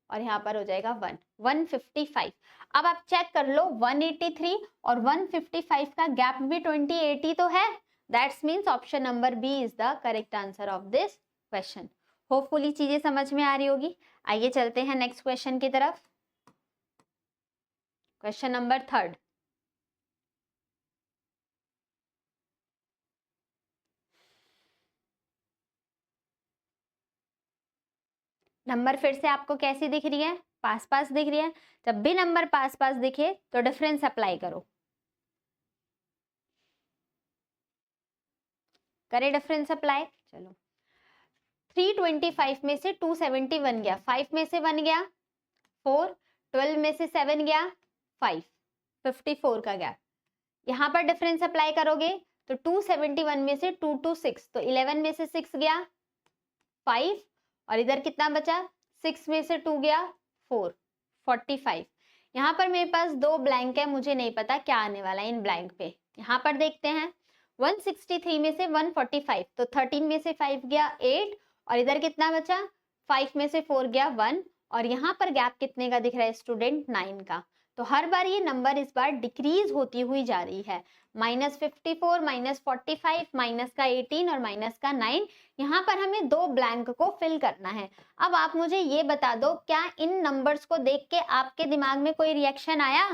और यहाँ पर हो जाएगा 1, 155। अब आप चेक कर लो 183 और 155 का गैप भी 2080 तो है, that's means option number B is the correct answer of this question. Hopefully चीजें समझ में आ रही होगी। आइए चलते हैं नेक्स्ट क्वेश्चन की तरफ। Question number 3। नंबर फिर से आपको कैसी दिख रही है, पास पास दिख रही है। जब भी नंबर पास पास दिखे तो डिफरेंस अप्लाई करो, करे डिफरेंस अप्लाई। चलो 325 में से 271 गया, 5 में से 1 गया 4, 12 में से 7 गया 5, 54 का गैप। यहाँ पर डिफरेंस अप्लाई करोगे तो 271 में से 2 2 6, तो 11 में से 6 गया 5 और इधर कितना बचा 6 में से 2 गया 4, 45। यहाँ पर मेरे पास दो ब्लैंक है, मुझे नहीं पता क्या आने वाला है इन ब्लैंक पे। यहाँ पर देखते हैं 163 में से 145, तो 13 में से 5 गया 8 और इधर कितना बचा 5 में से 4 गया 1 और यहाँ पर गैप कितने का दिख रहा है स्टूडेंट 9 का। तो हर बार ये नंबर इस बार डिक्रीज होती हुई जा रही है, -54, -45, माइनस का 18 और माइनस का 9। यहाँ पर हमें दो ब्लैंक को फिल करना है। अब आप मुझे ये बता दो क्या इन नंबर्स को देख के आपके दिमाग में कोई रिएक्शन आया?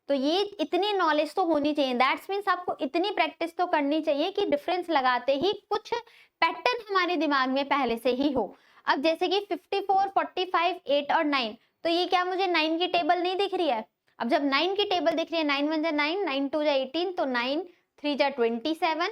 तो ये इतनी नॉलेज तो होनी चाहिए, दैट्स मीन्स आपको इतनी प्रैक्टिस तो करनी चाहिए कि डिफरेंस लगाते ही कुछ पैटर्न हमारे दिमाग में पहले से ही हो। अब जैसे कि 54, 45, 8 और 9, तो ये क्या मुझे 9 की टेबल नहीं दिख रही है? अब जब 9 की टेबल दिख रही है 9 1 जा 9, 9 2 जा 18, तो 9 3 जा 27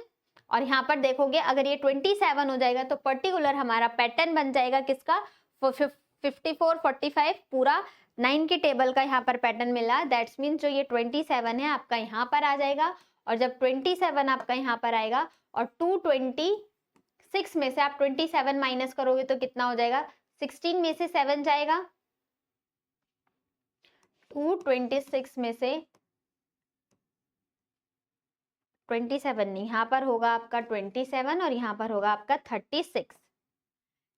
और यहाँ पर देखोगे अगर ये 27 हो जाएगा तो पर्टिकुलर हमारा पैटर्न बन जाएगा किसका 54, 45 पूरा 9 की टेबल का यहाँ पर पैटर्न मिला। दैट्स मीन्स जो ये 27 है आपका यहाँ पर आ जाएगा और जब 27 आपका यहाँ पर आएगा और 226 में से आप 27 माइनस करोगे तो कितना हो जाएगा 16 में से 7 जाएगा, 226 में से 27 नहीं, यहाँ पर होगा आपका 27 और यहाँ पर होगा आपका 36,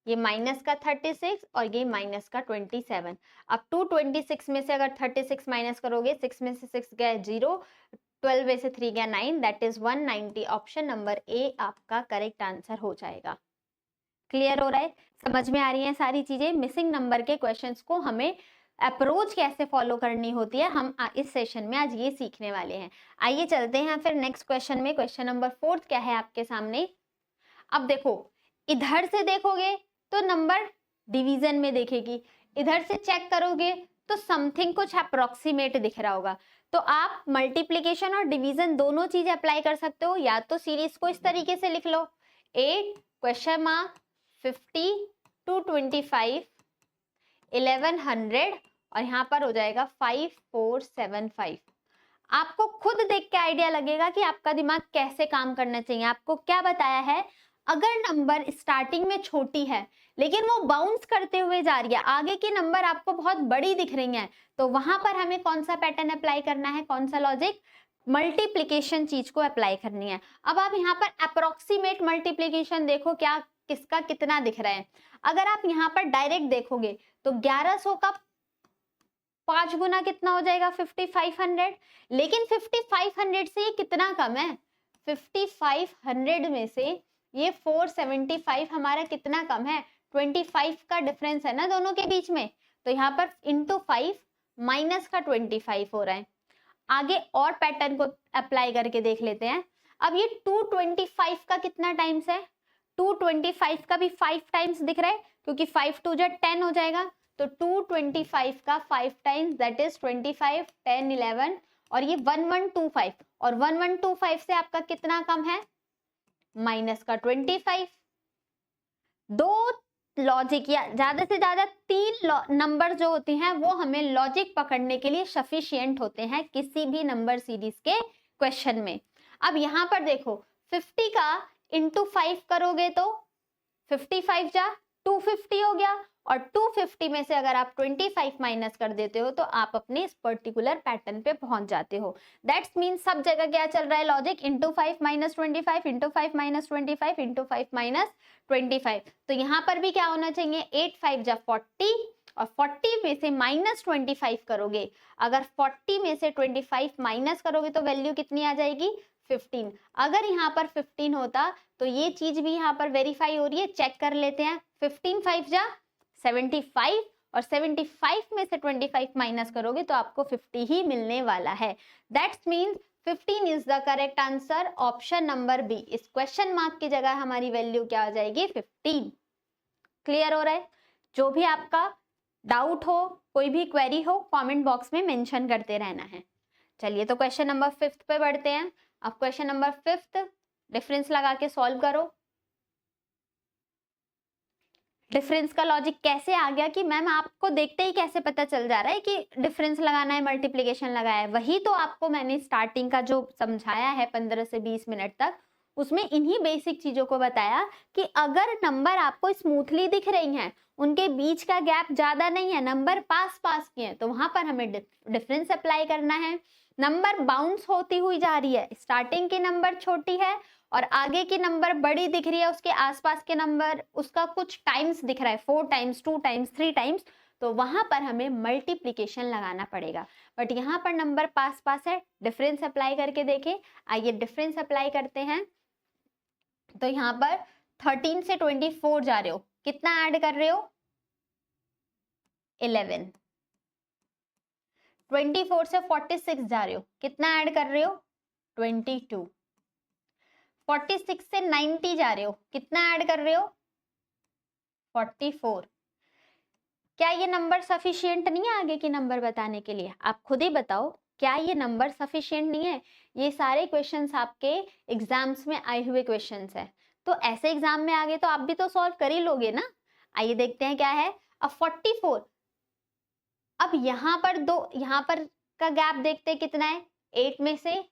ये माइनस का 36 और ये माइनस का 27। अब 226 में से अगर 36 माइनस करोगे 6 में से 6 गया 0, 12 में से 3 गया 9, that is 190। Option number A आपका करेक्ट आंसर हो जाएगा। क्लियर हो रहा है, समझ में आ रही है सारी चीजें? मिसिंग नंबर के क्वेश्चंस को हमें अप्रोच कैसे फॉलो करनी होती है हम इस सेशन में आज ये सीखने वाले हैं। आइए चलते हैं फिर नेक्स्ट क्वेश्चन में। क्वेश्चन नंबर 4 क्या है आपके सामने? अब देखो इधर से देखोगे तो नंबर डिवीजन में देखेगी, इधर से चेक करोगे तो समथिंग कुछ अप्रोक्सीमेट दिख रहा होगा। तो आप मल्टीप्लीकेशन और डिवीजन दोनों चीजें अप्लाई कर सकते हो, या तो सीरीज को इस तरीके से लिख लो 8 क्वेश्चन मार्क 50 225 1100 और यहाँ पर हो जाएगा 5475। आपको खुद देख के आइडिया लगेगा कि आपका दिमाग कैसे काम करना चाहिए। आपको क्या बताया है, अगर नंबर स्टार्टिंग में छोटी है लेकिन वो बाउंस करते हुए जा रही है, आगे की नंबर आपको बहुत बड़ी दिख रही है, तो वहां पर हमें कौन सा पैटर्न अप्लाई करना है, कौन सा लॉजिक, मल्टीप्लीकेशन चीज को अप्लाई करनी है। अब आप यहाँ पर अप्रोक्सीमेट मल्टीप्लीकेशन देखो क्या किसका कितना दिख रहा है। अगर आप यहाँ पर डायरेक्ट देखोगे तो 1100 का 5 गुना कितना हो जाएगा 5500, लेकिन 5500 से ये कितना कम है, 5500 में से ये 475 हमारा कितना कम है 25 का डिफरेंस है ना दोनों के बीच में, तो यहाँ पर इंटू 5 माइनस का 25 हो रहा है। आगे और पैटर्न को अप्लाई करके देख लेते हैं। अब ये 225 का कितना टाइम्स है, 225 का भी 5 टाइम्स दिख रहा है, क्योंकि 5 2 जा 10 हो जाएगा, तो 225 का 5 टाइम्स दैट इज 25, 10, 11, और ये 1125, और 1125 से आपका कितना कम है, माइनस का 25। दो लॉजिक या ज्यादा से ज्यादा 3 नंबर जो होते हैं वो हमें लॉजिक पकड़ने के लिए सफिशिएंट होते हैं किसी भी नंबर सीरीज के क्वेश्चन में। अब यहाँ पर देखो 50 का इंटू 5 करोगे तो 55 जा 250 हो गया, और 250 में से अगर आप 25 माइनस कर देते हो तो आप अपने इस पर्टिकुलर पैटर्न पे पहुंच जाते हो। दैट्स मीन सब जगह क्या चल रहा है logic, into 5 minus 25, into 5 minus 25, into 5 minus 25। तो यहाँ पर भी क्या होना चाहिए, 8 5 जा 40, और 40 में से माइनस 25 करोगे, अगर 40 में से 25 माइनस करोगे तो वैल्यू कितनी आ जाएगी, 15। अगर यहाँ पर 15 होता तो ये चीज भी यहाँ पर वेरीफाई हो रही है, चेक कर लेते हैं। 15 5 जा 75, और 75 में से 25 माइनस करोगे तो आपको 50 ही मिलने वाला है। That's means 15 is the correct answer, option number B. इस क्वेश्चन मार्क की जगह हमारी वैल्यू क्या हो जाएगी, 15। क्लियर हो रहा है? जो भी आपका डाउट हो, कोई भी क्वेरी हो, कमेंट बॉक्स में मेंशन करते रहना है। चलिए तो क्वेश्चन नंबर 5 पे बढ़ते हैं। अब क्वेश्चन नंबर 5 डिफरेंस लगा के सॉल्व करो। डिफरेंस का लॉजिक कैसे आ गया कि मैम आपको देखते ही कैसे पता चल जा रहा है कि डिफरेंस लगाना है, मल्टीप्लिकेशन लगाया है? वही तो आपको मैंने स्टार्टिंग का जो समझाया है 15 से 20 मिनट तक, उसमें इन्हीं बेसिक चीजों को बताया कि अगर नंबर आपको स्मूथली दिख रही हैं, उनके बीच का गैप ज्यादा नहीं है, नंबर पास पास के हैं, तो वहां पर हमें डिफरेंस अप्लाई करना है। नंबर बाउंस होती हुई जा रही है, स्टार्टिंग की नंबर छोटी है और आगे की नंबर बड़ी दिख रही है, उसके आसपास के नंबर उसका कुछ टाइम्स दिख रहा है, 4 टाइम्स, 2 टाइम्स, 3 टाइम्स, तो वहां पर हमें मल्टीप्लिकेशन लगाना पड़ेगा। बट यहाँ पर नंबर पास पास है, डिफरेंस अप्लाई करके देखें। आइए डिफरेंस अप्लाई करते हैं। तो यहाँ पर 13 से 24 जा रहे हो, कितना ऐड कर रहे हो, 11। 24 से 46 जा रहे हो, कितना ऐड कर रहे हो, 22। 46 से 90 जा रहे हो, कितना ऐड कर रहे हो, 44। क्या ये नंबर सफिशिएंट नहीं है आगे की नंबर बताने के लिए? आप खुद ही बताओ, क्या ये नंबर सफिशिएंट नहीं है? ये सारे क्वेश्चंस आपके एग्जाम्स में आए हुए क्वेश्चंस है, तो ऐसे एग्जाम में आगे तो आप भी तो सॉल्व कर ही लोगे ना। आइए देखते हैं क्या है। अब 44, अब यहाँ पर यहाँ पर का गैप देखते हैं कितना है, 8 में से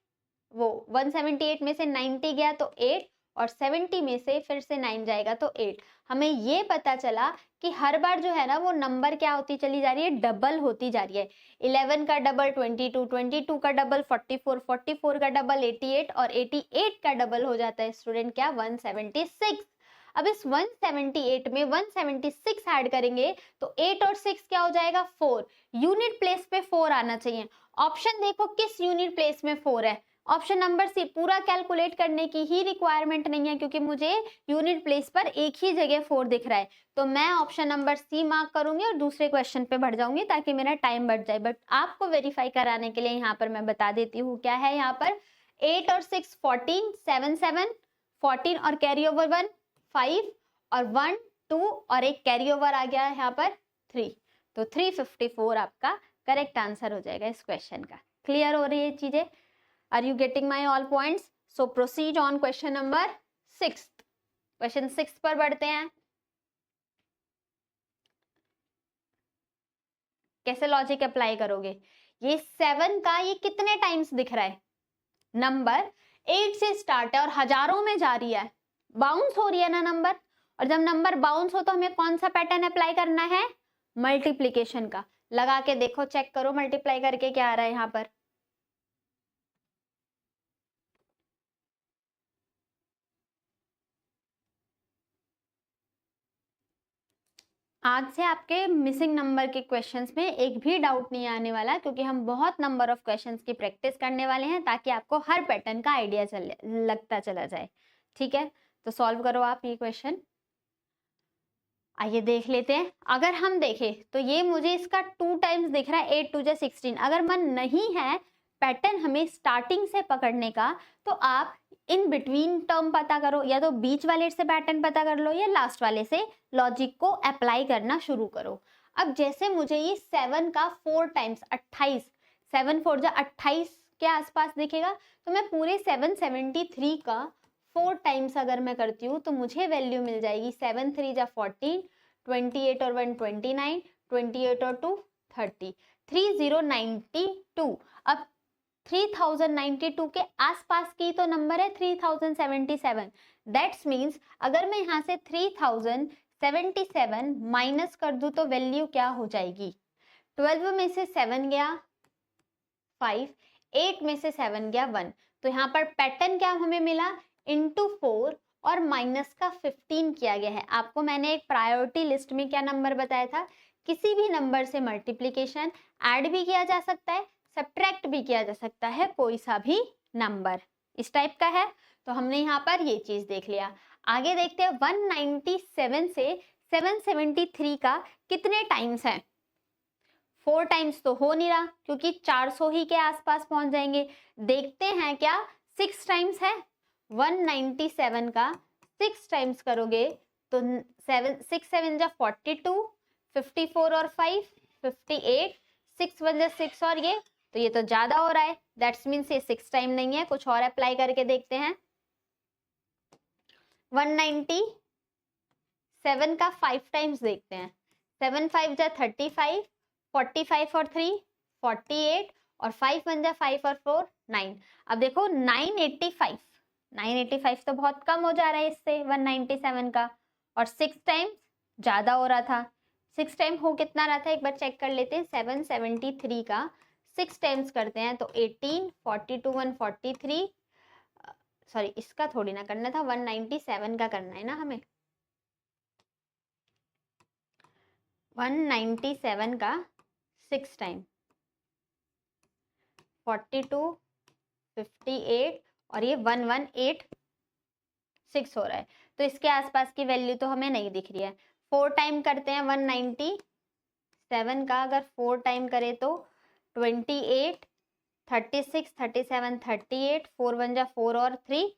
वो 178 में से 90 गया तो 8, और 70 में से फिर से 9 जाएगा तो 8। हमें ये पता चला कि हर बार जो है ना वो नंबर क्या होती चली जा रही है, डबल होती जा रही है। 11 का डबल 22, 22 का डबल 44, 44 का डबल 88, और 88 का डबल हो जाता है स्टूडेंट क्या, 176। अब इस 178 में 176 ऐड करेंगे तो 8 और 6 क्या हो जाएगा, 4। यूनिट प्लेस पे 4 आना चाहिए। ऑप्शन देखो किस यूनिट प्लेस में 4 है, ऑप्शन नंबर सी। पूरा कैलकुलेट करने की ही रिक्वायरमेंट नहीं है, क्योंकि मुझे यूनिट प्लेस पर एक ही जगह 4 दिख रहा है, तो मैं ऑप्शन नंबर सी मार्क करूंगी और दूसरे क्वेश्चन पे बढ़ जाऊंगी ताकि मेरा टाइम बढ़ जाए। बट आपको वेरीफाई कराने के लिए यहाँ पर मैं बता देती हूँ क्या है। यहाँ पर 8 और 6 14, 7 7 14, और कैरी ओवर 1 5, और 1 2, और एक कैरी ओवर आ गया है यहाँ पर 3, तो 354 आपका करेक्ट आंसर हो जाएगा इस क्वेश्चन का। क्लियर हो रही है चीजें? Are you getting my all points? So proceed on question number 6. Question 6 पर बढ़ते हैं। कैसे लॉजिक अप्लाई करोगे? ये 7 का ये कितने टाइम्स दिख रहा है, नंबर 8 से स्टार्ट है और हजारों में जा रही है, बाउंस हो रही है ना नंबर, और जब नंबर बाउंस हो तो हमें कौन सा पैटर्न अप्लाई करना है, मल्टीप्लीकेशन का। लगा के देखो, चेक करो मल्टीप्लाई करके क्या आ रहा है यहाँ पर। आज से आपके मिसिंग नंबर के क्वेश्चंस में एक भी डाउट नहीं आने वाला, क्योंकि हम बहुत नंबर ऑफ क्वेश्चंस की प्रैक्टिस करने वाले हैं ताकि आपको हर पैटर्न का आइडिया लगता चला जाए। ठीक है, तो सॉल्व करो आप ये क्वेश्चन। आइए देख लेते हैं। अगर हम देखें तो ये मुझे इसका 2 टाइम्स दिख रहा है, 8 2 जा 16। अगर मन नहीं है पैटर्न हमें स्टार्टिंग से पकड़ने का, तो आप इन बिटवीन टर्म पता करो, या तो बीच वाले से पैटर्न पता कर लो या लास्ट वाले से लॉजिक को अप्लाई करना शुरू करो। अब जैसे मुझे ये 7 का 4 टाइम्स 28, 7 4 जा 28 के आसपास दिखेगा, तो मैं पूरे 773 का 4 टाइम्स अगर मैं करती हूँ तो मुझे वैल्यू मिल जाएगी 7 3 जा 14, 28 और 1 29, 28 और 2 30, 3092। अब 3092 के आसपास की तो नंबर है 3077। दैट्स मीन्स अगर मैं यहाँ से 3077 माइनस कर दूं तो वैल्यू क्या हो जाएगी? 12 में से 7 गया 5, 8 में से 7 गया 1। तो यहाँ पर पैटर्न क्या हमें मिला? इंटू 4 और माइनस का 15 किया गया है। आपको मैंने एक प्रायोरिटी लिस्ट में क्या नंबर बताया था? किसी भी नंबर से मल्टीप्लीकेशन ऐड भी किया जा सकता है, सब्ट्रैक्ट भी किया जा सकता है, कोई सा भी नंबर इस टाइप का है। तो हमने यहाँ पर ये चीज देख लिया। आगे देखते हैं 197 से 773 का कितने टाइम्स है? 4 टाइम्स तो हो नहीं रहा क्योंकि 400 ही के आसपास पहुंच जाएंगे। देखते हैं क्या 6 टाइम्स है? 197 का 6 टाइम्स करोगे तो 6 7 जा 42, 54 और 5 58, 6 1 जा 6 और ये, तो ये तो ज्यादा हो रहा है। दैट्स मीन्स ये 6 टाइम नहीं है। कुछ और अप्लाई करके देखते हैं। 197 का 5 टाइम्स देखते हैं। 7 5 जा 35, 45 और 3 48 और 5 1 जा 5 और 4 9। अब देखो 985 तो बहुत कम हो जा रहा है इससे 197 का, और 6 टाइम्स ज्यादा हो रहा था। 6 टाइम हो कितना रहा था एक बार चेक कर लेते हैं। 773 का 6 टाइम्स करते हैं तो 18, 42 143, सॉरी इसका थोड़ी ना करना था, 197 का करना है ना हमें। 197 का 6 टाइम 42, 58 और ये 1186 हो रहा है। तो इसके आसपास की वैल्यू तो हमें नहीं दिख रही है। 4 टाइम करते हैं 197 का, अगर 4 टाइम करें तो 28, 36, 37, 38, 4 1 जा 4 और 3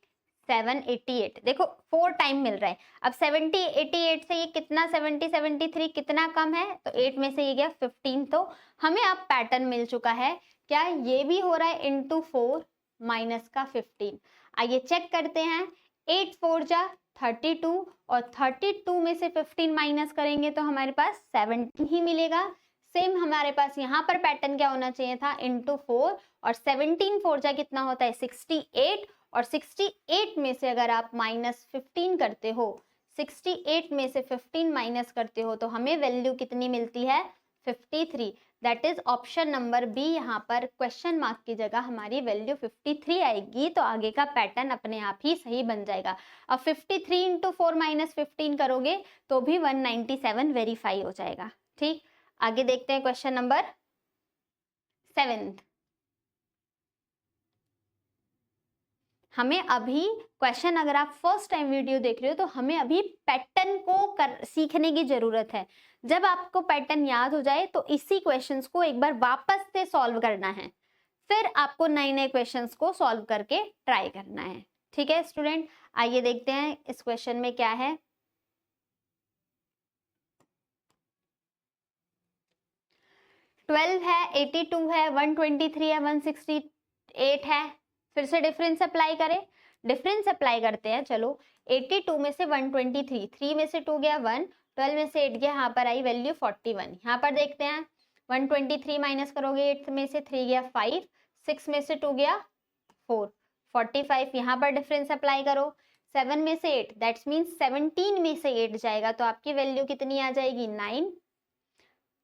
7 88। देखो 4 टाइम मिल रहा है। अब 70 88 से ये कितना 70 73 कितना कम है? तो 8 में से ये गया 15। तो हमें अब पैटर्न मिल चुका है। क्या ये भी हो रहा है? इंटू 4 माइनस का 15। आइए चेक करते हैं। 8 4 जा 32 और 32 में से 15 माइनस करेंगे तो हमारे पास 17 ही मिलेगा। सेम हमारे पास यहाँ पर पैटर्न क्या होना चाहिए था? इंटू 4 और 17 4 जा कितना होता है? 68, और 68 में से अगर आप माइनस 15 करते हो, 68 में से 15 माइनस करते हो तो हमें वैल्यू कितनी मिलती है? 53। That is option number B. यहाँ पर क्वेश्चन मार्क की जगह हमारी वैल्यू 53 आएगी, तो आगे का पैटर्न अपने आप ही सही बन जाएगा। अब 53 इंटू 4 माइनस 15 करोगे तो भी 197 वेरीफाई हो जाएगा। ठीक, आगे देखते हैं क्वेश्चन नंबर 7। हमें अभी क्वेश्चन, अगर आप फर्स्ट टाइम वीडियो देख रहे हो तो हमें अभी पैटर्न को सीखने की जरूरत है। जब आपको पैटर्न याद हो जाए तो इसी क्वेश्चंस को एक बार वापस से सॉल्व करना है, फिर आपको नए नए क्वेश्चंस को सॉल्व करके ट्राई करना है। ठीक है स्टूडेंट, आइए देखते हैं इस क्वेश्चन में क्या है। ट्वेल्व है, 82 है, 123 है, 168 है। फिर से डिफरेंस अप्लाई करें। डिफरेंस अप्लाई करते हैं। चलो 82 में से 123, 3 में से 2 गया 1, 12 में से 8 गया, यहाँ पर आई वैल्यू 41। यहाँ पर देखते हैं 123 माइनस करोगे, 8 में से 3 गया 5, 6 में से 2 गया 4, 45। यहाँ पर डिफरेंस अप्लाई करो। 7 में से 8 दैट्स मीन्स 17 में से 8 जाएगा तो आपकी वैल्यू कितनी आ जाएगी? 9।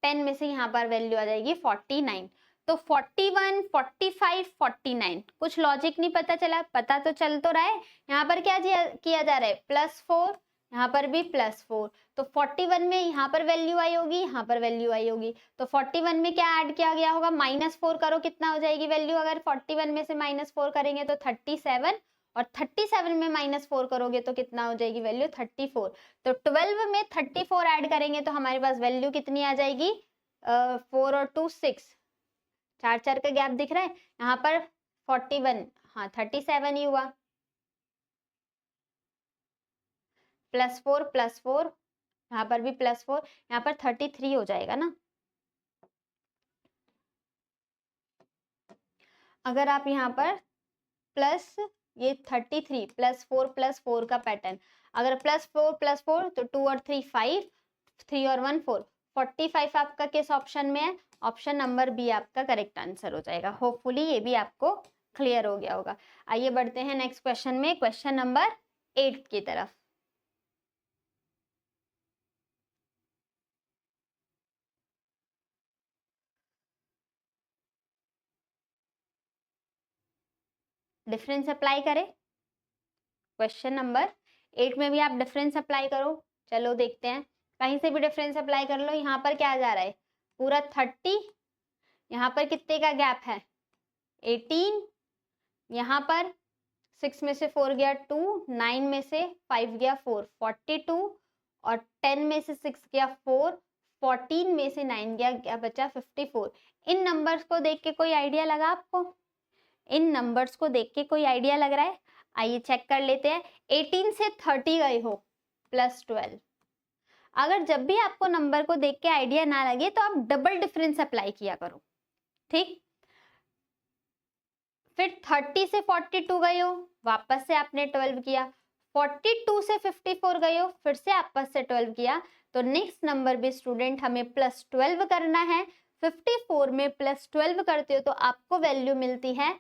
10 में से यहाँ पर वैल्यू आ जाएगी 49। तो 41, 45, 49, कुछ लॉजिक नहीं पता चला? पता तो चल तो रहा है। यहाँ पर क्या किया जा रहा है? +4, यहाँ पर भी +4। तो 41 में यहाँ पर वैल्यू आई होगी, यहाँ पर वैल्यू आई होगी। तो 41 में क्या ऐड किया गया होगा? -4 करो, कितना हो जाएगी वैल्यू? अगर 41 में से -4 करेंगे तो 37, और 37 में -4 करोगे तो कितना हो जाएगी वैल्यू 34। तो 12 में 34 ऐड करेंगे तो हमारे पास वैल्यू कितनी आ जाएगी 4 और 2 6, 4 का गैप दिख रहा है यहाँ पर 41, हाँ 37 ही हुआ, +4 यहाँ पर भी +4, यहाँ पर 33 हो जाएगा ना। अगर आप यहाँ पर प्लस ये 33 +4 का पैटर्न, अगर +4 तो 2 और 3 5, 3 और 1 4, 45 आपका किस ऑप्शन में है? ऑप्शन नंबर बी आपका करेक्ट आंसर हो जाएगा। होपफुली ये भी आपको क्लियर हो गया होगा। आइए बढ़ते हैं नेक्स्ट क्वेश्चन में, क्वेश्चन नंबर 8 की तरफ। डिफरेंस अप्लाई करें, क्वेश्चन नंबर 8 में भी आप डिफरेंस अप्लाई करो। चलो देखते हैं, कहीं से भी डिफरेंस अप्लाई कर लो। यहाँ पर क्या जा रहा है पूरा 30, यहाँ पर कितने का गैप है 18, यहाँ पर 6 में से 4 गया 2, 9 में से 5 गया 4, 42 और 10 में से 6 गया 4, 14 में से 9 गया, क्या बचा 54। इन नंबर्स को देख के कोई आइडिया लगा आपको? इन नंबर्स को देख के कोई आइडिया लग रहा है? आइए चेक कर लेते हैं। 18 से 30 गए हो +12। अगर जब भी आपको नंबर को देख के आइडिया ना लगे तो आप डबल डिफरेंस अप्लाई किया करो, ठीक। फिर 30 से 42 गए हो, वापस से आपने 12 किया। 42 से 54 गए हो, फिर से आपस से 12 किया। तो नेक्स्ट नंबर भी स्टूडेंट हमें +12 करना है। 54 में +12 करते हो तो आपको वैल्यू मिलती है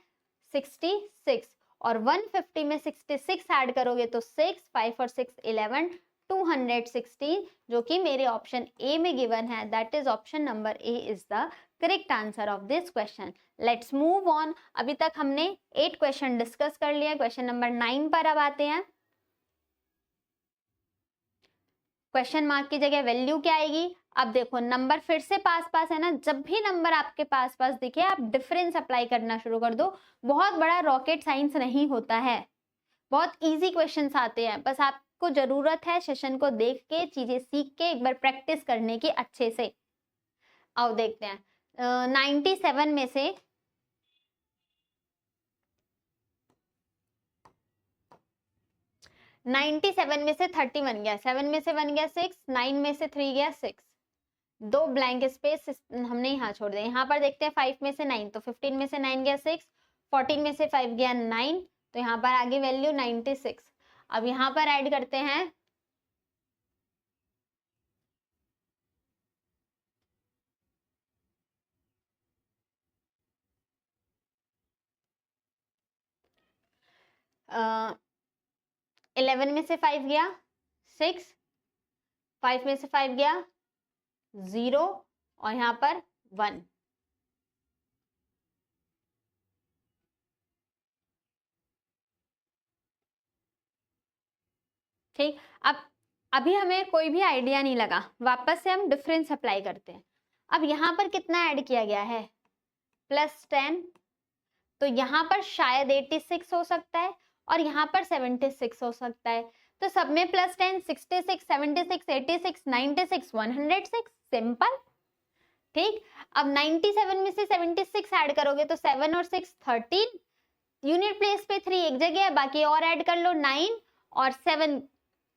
66, और 150 में 66 ऐड करोगे तो 6, 5 और 6 11, 216, जो कि मेरे ऑप्शन ए में गिवन है। That is option number A is the correct answer of this question. Let's move on. अभी तक हमने 8 क्वेश्चन डिस्कस कर लिया। क्वेश्चन नंबर 9 पर अब आते हैं। क्वेश्चन मार्क की जगह वैल्यू क्या आएगी? अब देखो नंबर फिर से पास पास है ना, जब भी नंबर आपके पास पास दिखे आप डिफरेंस अप्लाई करना शुरू कर दो। बहुत बड़ा रॉकेट साइंस नहीं होता है, बहुत इजी क्वेश्चंस आते हैं। बस आपको जरूरत है सेशन को देख के, चीजें सीख के एक बार प्रैक्टिस करने की अच्छे से। आओ देखते हैं 97 में से 97 में से 30 बन गया, 7 में से 1 गया 6, 9 में से 3 गया 6, 2 ब्लैंक स्पेस हमने यहाँ छोड़ दिया। यहाँ पर देखते हैं 5 में से 9, तो 15 में से 9 गया 6, 14 में से 5 गया 9, तो यहाँ पर आगे वैल्यू 96। अब यहाँ पर ऐड करते हैं 11 में से 5 गया 6, 5 में से 5 गया 0 और यहाँ पर 1। ठीक, अब अभी हमें कोई भी आइडिया नहीं लगा, वापस से हम डिफरेंस अप्लाई करते हैं। अब यहाँ पर कितना ऐड किया गया है +10, तो यहाँ पर शायद 86 हो सकता है और यहाँ पर 76 हो सकता है। तो सब में +10, 66, 76, 86, 96, 106, सिंपल। ठीक, अब 97 में से 76 ऐड करोगे तो 7 और 6 13, यूनिट प्लेस पे 3 एक जगह है, बाकी और ऐड कर लो 9 और 7,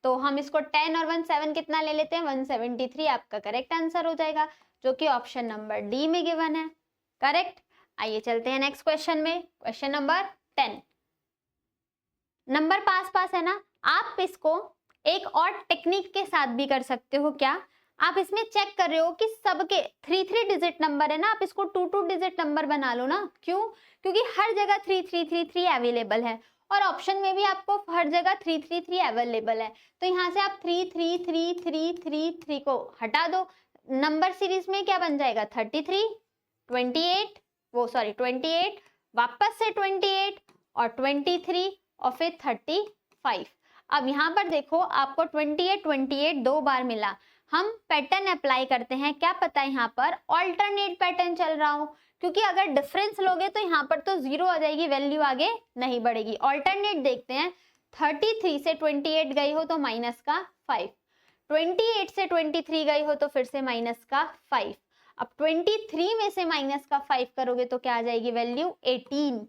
तो हम इसको 10 और 1 7 कितना ले लेते हैं 173। आपका करेक्ट आंसर हो जाएगा, जो कि ऑप्शन नंबर डी में गिवन है, करेक्ट। आइए चलते हैं नेक्स्ट क्वेश्चन में, क्वेश्चन नंबर 10। नंबर पास पास है ना, आप इसको एक और टेक्निक के साथ भी कर सकते हो। क्या आप इसमें चेक कर रहे हो कि सबके 3 डिजिट नंबर है ना, आप इसको 2 डिजिट नंबर बना लो ना। क्यों? क्योंकि हर जगह 3 अवेलेबल है और ऑप्शन में भी आपको हर जगह 3 अवेलेबल है। तो यहाँ से आप 3 को हटा दो, नंबर सीरीज में क्या बन जाएगा 33, 28, वो सॉरी 28, वापस से 28 और 23 और फिर 35। अब यहाँ पर देखो आपको 28 2 बार मिला। हम पैटर्न अप्लाई करते हैं, क्या पता यहाँ पर ऑल्टरनेट पैटर्न चल रहा हो। क्योंकि अगर डिफरेंस लोगे तो यहाँ पर तो 0 आ जाएगी, वैल्यू आगे नहीं बढ़ेगी। ऑल्टरनेट देखते हैं, 33 से 28 गई हो तो माइनस का 5, 28 से 23 गई हो तो फिर से माइनस का 5। अब 23 में से माइनस का 5 करोगे तो क्या आ जाएगी वैल्यू 18।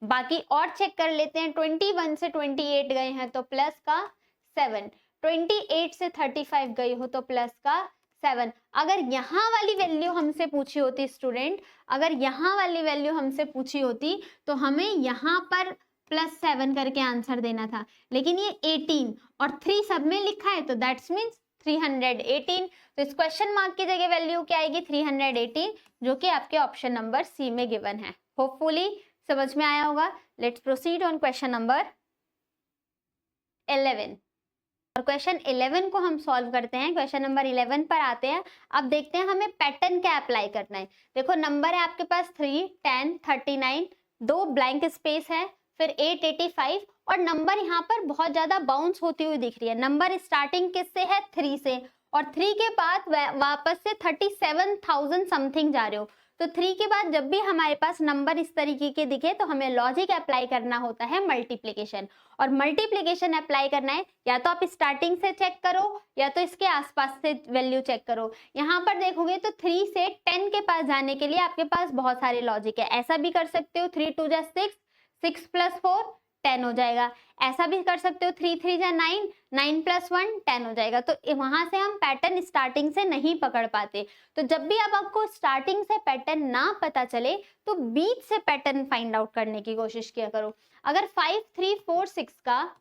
बाकी और चेक कर लेते हैं, 21 से 28 गए हैं तो प्लस का 7, 28 से 35 गई हो तो प्लस का 7। अगर यहाँ वाली वैल्यू हमसे पूछी होती स्टूडेंट, अगर यहाँ वाली वैल्यू हमसे पूछी होती तो हमें यहाँ पर +7 करके आंसर देना था, लेकिन ये 18 और 3 सब में लिखा है तो दैट्स मीन्स 318। तो इस क्वेश्चन मार्क की जगह वैल्यू क्या आएगी 318, जो कि आपके ऑप्शन नंबर सी में गिवन है। होपफुली समझ में आया होगा। Let's proceed on question number 11। और क्वेश्चन 11 को हम सॉल्व करते हैं। क्वेश्चन नंबर 11 पर आते हैं। अब देखते हैं हमें पैटर्न क्या अप्लाई करना है। देखो नंबर है आपके पास 3, 10, 39, 2 ब्लैंक स्पेस है, फिर 8, 85 और नंबर यहाँ पर बहुत ज्यादा बाउंस होती हुई दिख रही है। नंबर स्टार्टिंग किससे है 3 से, और 3 के बाद वापस से 37,000 समथिंग जा रहे हो। तो 3 के बाद जब भी हमारे पास नंबर इस तरीके के दिखे तो हमें लॉजिक अप्लाई करना होता है मल्टीप्लिकेशन। और मल्टीप्लिकेशन अप्लाई करना है या तो आप स्टार्टिंग से चेक करो या तो इसके आसपास से वैल्यू चेक करो। यहाँ पर देखोगे तो 3 से 10 के पास जाने के लिए आपके पास बहुत सारे लॉजिक है। ऐसा भी कर सकते हो 3 2 जा 6, 6 + 4 10 हो जाएगा। ऐसा भी कर सकते हो 3 3 जा 9, 9 + 1 10 हो जाएगा। तो वहां से हम पैटर्न स्टार्टिंग से नहीं पकड़ पाते। तो जब भी आपको स्टार्टिंग से पैटर्न ना पता चले तो बीच से पैटर्न फाइंड आउट करने की कोशिश किया करो। अगर 5 3 4 6 का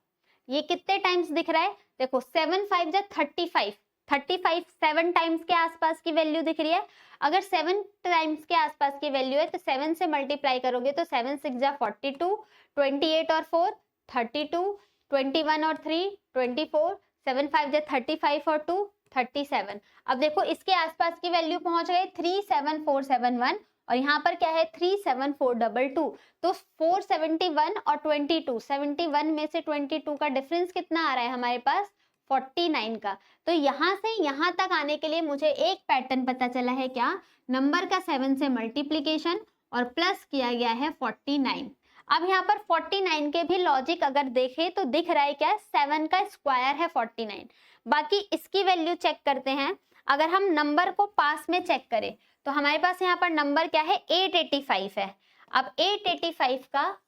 ये कितने टाइम्स दिख रहा है, देखो 7 5 जा 35, 35 7 टाइम्स के आसपास की वैल्यू दिख रही है। अगर 7 टाइम्स के आसपास की वैल्यू है तो 7 से मल्टीप्लाई करोगे तो 7 6 जा 42, 28 और 4 32, 21 और 3 24, 7 5 जा 35 और 2 37। अब देखो इसके आसपास की वैल्यू पहुंच गए 37471 और यहाँ पर क्या है 37422। तो 471 और 22, 71 में से 22 का डिफरेंस कितना आ रहा है हमारे पास 49 का। तो यहाँ से यहाँ तक आने के लिए मुझे एक पैटर्न पता चला है, क्या, नंबर का 7 से मल्टीप्लीकेशन और प्लस किया गया है 49। अब यहाँ पर 49 के भी लॉजिक अगर देखें तो दिख रहा है क्या, 7 का स्क्वायर है 49। बाकी इसकी वैल्यू चेक करते हैं। अगर हम नंबर को पास में चेक करें तो हमारे पास यहाँ पर नंबर क्या है 885 है। अब 885 का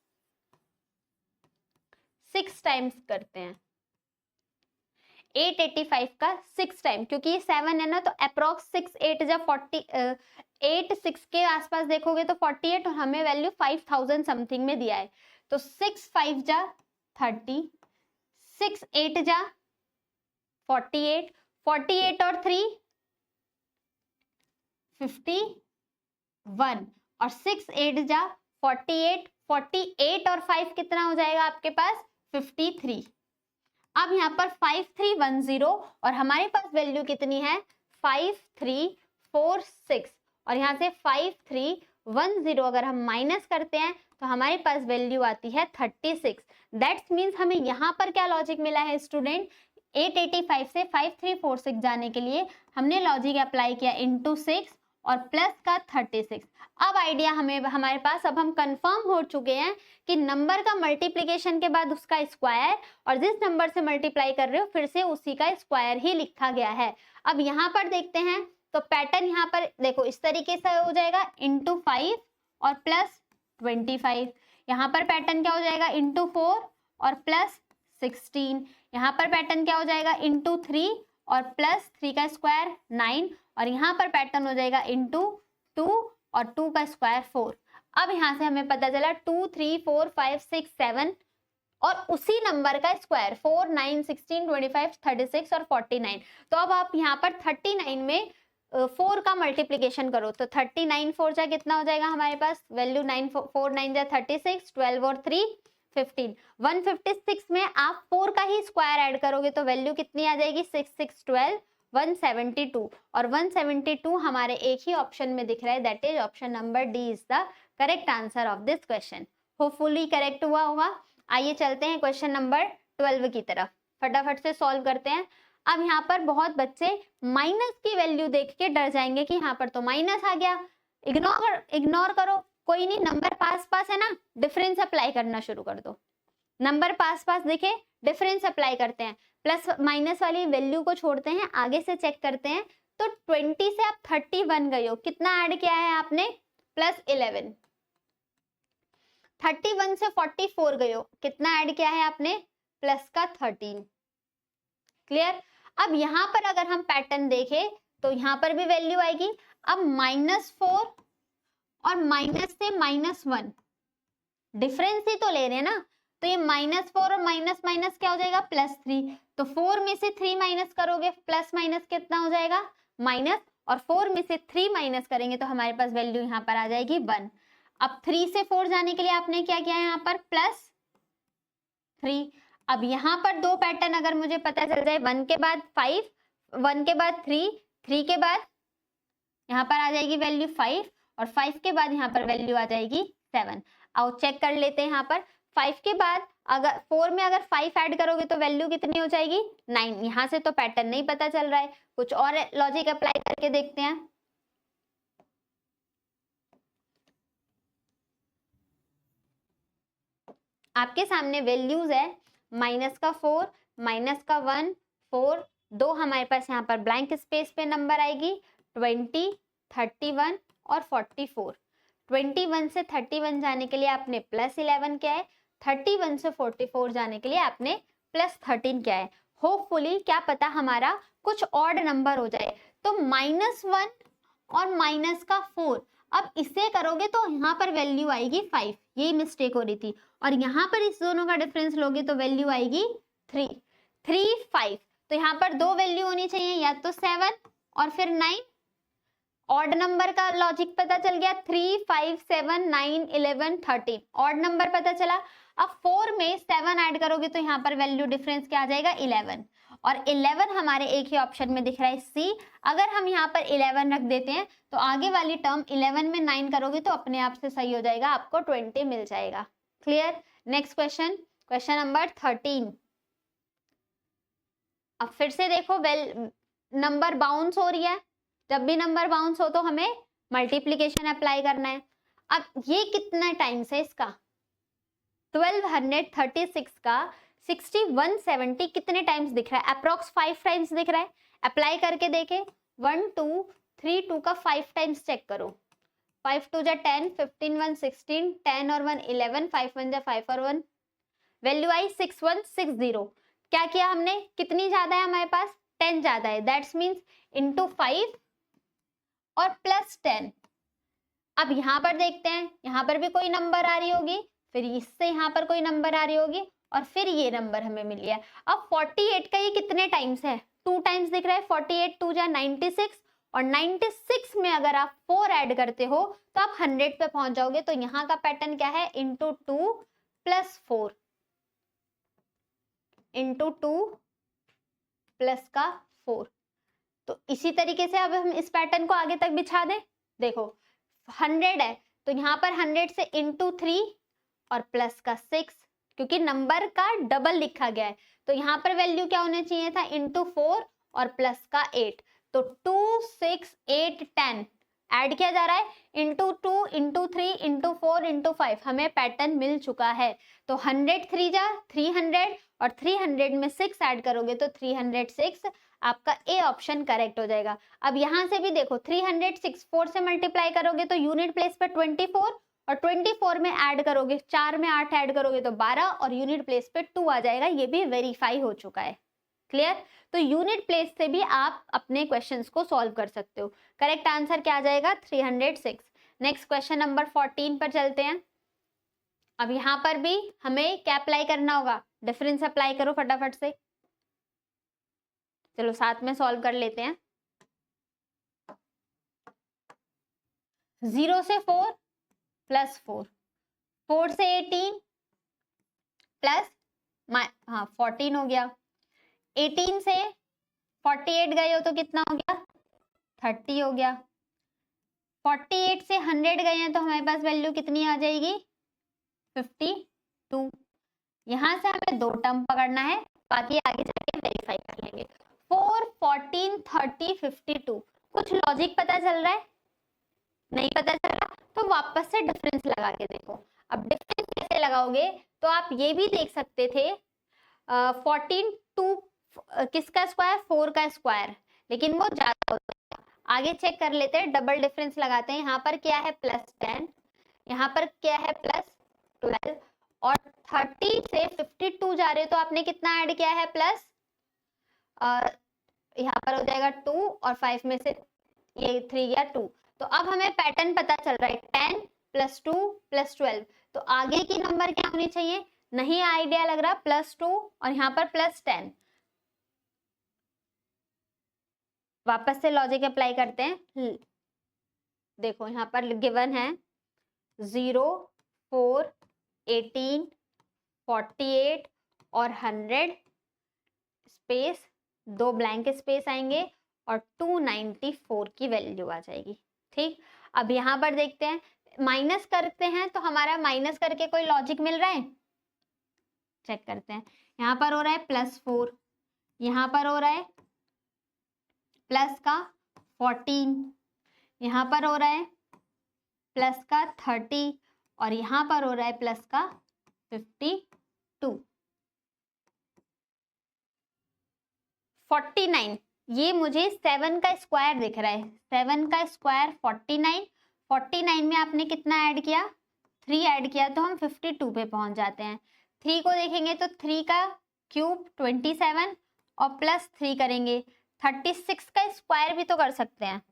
6 टाइम्स करते हैं, 885 का 6 टाइम, क्योंकि ये 7 है ना तो अप्रोक्स 6 8 जा 40, 8 6 के आसपास देखोगे तो 48 और हमें वैल्यू 5000 समथिंग में दिया है। तो 6 5 जा 30, 6 8 जा 48, 48 और 3 51 और 6 8 जा 48, 48 और 5 कितना हो जाएगा आपके पास 53। अब यहाँ पर 5310 और हमारे पास वैल्यू कितनी है 5346 और यहाँ से 5310 अगर हम माइनस करते हैं तो हमारे पास वैल्यू आती है 36। दैट्स मीन्स हमें यहाँ पर क्या लॉजिक मिला है स्टूडेंट, 885 से 5346 जाने के लिए हमने लॉजिक अप्लाई किया इंटू 6 और प्लस का 36। अब आइडिया हमें हमारे पास, अब हम कंफर्म हो चुके हैं कि नंबर का मल्टीप्लिकेशन के बाद उसका स्क्वायर और जिस नंबर से मल्टीप्लाई कर रहे हो फिर से उसी का स्क्वायर ही लिखा गया है। अब यहाँ पर देखते हैं तो पैटर्न यहाँ पर देखो इस तरीके से हो जाएगा इंटू 5 और प्लस 25। यहाँ पर पैटर्न क्या हो जाएगा इंटू 4 और प्लस 16। यहाँ पर पैटर्न क्या हो जाएगा इंटू 3 और प्लस 3 का स्क्वायर 9 और यहाँ पर पैटर्न हो जाएगा इंटू 2 और 2 का स्क्वायर 4। अब यहाँ से हमें पता चला 2 3 4 5 6 7 और उसी नंबर का स्क्वायर 4 9 16 25 36 और 49। तो अब आप यहाँ पर 39 में 4 का मल्टीप्लिकेशन करो तो 39 4 जा कितना हो जाएगा हमारे पास वैल्यू 9 4 9 जा 36, 12 और 3 15। 156 में आप 4 का ही स्क्वायर ऐड करोगे तो वैल्यू कितनी आ जाएगी 6 6 12 172 और 172 हमारे एक ही ऑप्शन में दिख रहा है, that is option number D is the correct answer of this question. Hopefully correct हुआ होगा। आइए चलते हैं क्वेश्चन नंबर 12 की तरफ, फटाफट से सॉल्व करते हैं। अब यहाँ पर बहुत बच्चे माइनस की वैल्यू देख के डर जाएंगे कि यहाँ पर तो माइनस आ गया, इग्नोर करो, कोई नहीं, नंबर पास पास है ना, डिफरेंस अप्लाई करना शुरू कर दो। नंबर पास पास दिखे, डिफरेंस अप्लाई करते हैं, प्लस माइनस वाली वैल्यू को छोड़ते हैं, आगे से चेक करते हैं। तो 20 से आप 31 गए हो, कितना ऐड किया है आपने? प्लस 11। 31 से 44 गए हो, कितना ऐड किया है आपने? प्लस का 13। क्लियर? अब यहां पर अगर हम पैटर्न देखें तो यहां पर भी वैल्यू आएगी। अब -4 और माइनस से -1 डिफरेंस ही तो ले रहे हैं ना, तो ये -4 और माइनस माइनस क्या हो जाएगा? +3। तो 4 में से 3 माइनस करोगे, प्लस माइनस कितना हो जाएगा? माइनस, और 4 में से 3 माइनस करेंगे तो हमारे पास वैल्यू यहाँ पर आ जाएगी 1। अब 3 से 4 जाने के लिए आपने क्या किया है यहाँ पर? +3। अब यहाँ पर दो पैटर्न अगर मुझे पता चल जाए, 1 के बाद 5, 1 के बाद 3, 3 के बाद यहाँ पर आ जाएगी वैल्यू 5, और 5 के बाद यहाँ पर वैल्यू आ जाएगी 7। आओ चेक कर लेते हैं। यहाँ पर 5 के बाद अगर 4 में अगर 5 ऐड करोगे तो वैल्यू कितनी हो जाएगी? 9। यहाँ से तो पैटर्न नहीं पता चल रहा है, कुछ और लॉजिक अप्लाई करके देखते हैं। आपके सामने वैल्यूज है, -4, -1, 4, दो हमारे पास यहाँ पर ब्लैंक स्पेस पे नंबर आएगी 20, 31 और 44। 21 से 31 जाने के लिए आपने +11 किया है, 31 से 44 जाने के लिए आपने +13 किया है। होपफुली क्या पता हमारा कुछ ऑड नंबर हो जाए। तो -1 और -4, अब इसे करोगे तो यहाँ पर वैल्यू आएगी 5, यही मिस्टेक हो रही थी। और यहाँ पर इस दोनों का डिफरेंस लोगे तो वैल्यू आएगी 3, 3, 5। तो यहाँ पर दो वैल्यू होनी चाहिए, या तो 7 और फिर 9। ऑड नंबर का लॉजिक पता चल गया, 3, 5, 7, 9, 11, 13 ऑड नंबर पता चला। अब 4 में 7 ऐड करोगे तो यहाँ पर वैल्यू डिफरेंस क्या आ जाएगा? 11, और 11 हमारे एक ही ऑप्शन में दिख रहा है, सी। अगर हम यहाँ पर 11 रख देते हैं तो आगे वाली टर्म 11 में 9 करोगे तो अपने आप से सही हो जाएगा, आपको 20 मिल जाएगा। Clear? Next question, question number 13। अब फिर से देखो, नंबर बाउंस हो रही है, जब भी नंबर बाउंस हो तो हमें मल्टीप्लीकेशन अप्लाई करना है। अब ये कितना टाइम्स है इसका? 1236 का 6170 कितने टाइम्स दिख रहा है? अप्रोक्स 5 टाइम्स दिख रहा है। अप्लाई करके देखे, 1 2 3 2 का 5 टाइम्स चेक करो। 5 2 जा 10, 15 1 16, 10 और 1 11, 5 1 जा 5 और 1 वैल्यू आई 6160। क्या किया हमने? कितनी ज्यादा है हमारे पास? 10 ज्यादा है, दैट्स मीन्स इंटू 5 और +10। अब यहाँ पर देखते हैं, यहाँ पर भी कोई नंबर आ रही होगी, फिर इससे यहाँ पर कोई नंबर आ रही होगी, और फिर ये नंबर हमें मिल गया। अब 48 का ये कितने टाइम्स है? 2 टाइम्स दिख रहा है। 48 2 जा 96, और 96 में अगर आप 4 ऐड करते हो तो आप 100 पे पहुंच जाओगे। तो यहाँ का पैटर्न क्या है? इंटू 2 + 4 इंटू 2 प्लस का 4। तो इसी तरीके से अब हम इस पैटर्न को आगे तक बिछा दें। देखो 100 है तो यहाँ पर 100 से इंटू 3 और प्लस का 6, क्योंकि नंबर का डबल लिखा गया है तो यहाँ पर वैल्यू क्या होना चाहिए था? इंटू 4 और प्लस का 8। तो 2 6 8 10 ऐड किया जा रहा है, इंटू 2 इंटू 3 इंटू 4 इंटू 5 हमें पैटर्न मिल चुका है। तो 100 3 जा 300, और 300 में 6 ऐड करोगे तो 306, आपका ए ऑप्शन करेक्ट हो जाएगा। अब यहाँ से भी देखो, 306 4 से मल्टीप्लाई करोगे तो यूनिट प्लेस पे 24, और 24 में ऐड करोगे, 4 में 8 ऐड करोगे तो 12, और यूनिट प्लेस पे 2 आ जाएगा। ये भी वेरीफाई हो चुका है। क्लियर? तो यूनिट प्लेस से भी आप अपने क्वेश्चंस को सॉल्व कर सकते हो। करेक्ट आंसर क्या आ जाएगा? 306। नेक्स्ट क्वेश्चन नंबर 14 पर चलते हैं। अब यहाँ पर भी हमें क्या अप्लाई करना होगा? डिफरेंस अप्लाई करो फटाफट से। चलो साथ में सॉल्व कर लेते हैं। 0 से 4 + 4, 4 से 18 प्लस 14 हो गया। 18 से 48 गए हो तो कितना हो गया? 30 हो गया। 48 से 100 गए हैं तो हमारे पास वैल्यू कितनी आ जाएगी? 52। यहाँ से हमें दो टर्म पकड़ना है, बाकी आगे जाके वेरीफाई कर लेंगे। 4 14 30 52 कुछ लॉजिक पता चल रहा है? नहीं पता चला तो वापस से डिफरेंस लगा के देखो। अब डिफरेंस कैसे लगाओगे, तो आप ये भी देख सकते थे 14 2 किसका स्क्वायर, 4 का स्क्वायर, लेकिन वो ज्यादा होता है। आगे चेक कर लेते हैं, डबल डिफरेंस लगाते हैं। यहाँ पर क्या है +10, यहाँ पर क्या है +12, और 30 से 52 जा रहे हो तो आपने कितना ऐड किया है प्लस, यहाँ पर हो जाएगा 2 और 5 में से ये 3 या 2। तो अब हमें पैटर्न पता चल रहा है 10 + 2 + 12, तो आगे की नंबर क्या होनी चाहिए, नहीं आइडिया लग रहा, +2 और यहाँ पर +10। वापस से लॉजिक अप्लाई करते हैं। देखो यहाँ पर गिवन है 0 4 18 48 और 100 स्पेस, 2 ब्लैंक स्पेस आएंगे और 294 की वैल्यू आ जाएगी। ठीक, अब यहाँ पर देखते हैं, माइनस करते हैं तो हमारा माइनस करके कोई लॉजिक मिल रहा है, चेक करते हैं। यहाँ पर हो रहा है +4, यहाँ पर हो रहा है प्लस का 14, यहाँ पर हो रहा है प्लस का 30 और यहाँ पर हो रहा है प्लस का 52। 49, ये मुझे 7 का स्क्वायर दिख रहा है, 7 का स्क्वायर 49, 49 में आपने कितना ऐड किया, 3 ऐड किया, तो हम 52 पे पहुंच जाते हैं। 3 को देखेंगे तो 3 का क्यूब 27 और +3 करेंगे, 36 का स्क्वायर भी तो कर सकते हैं।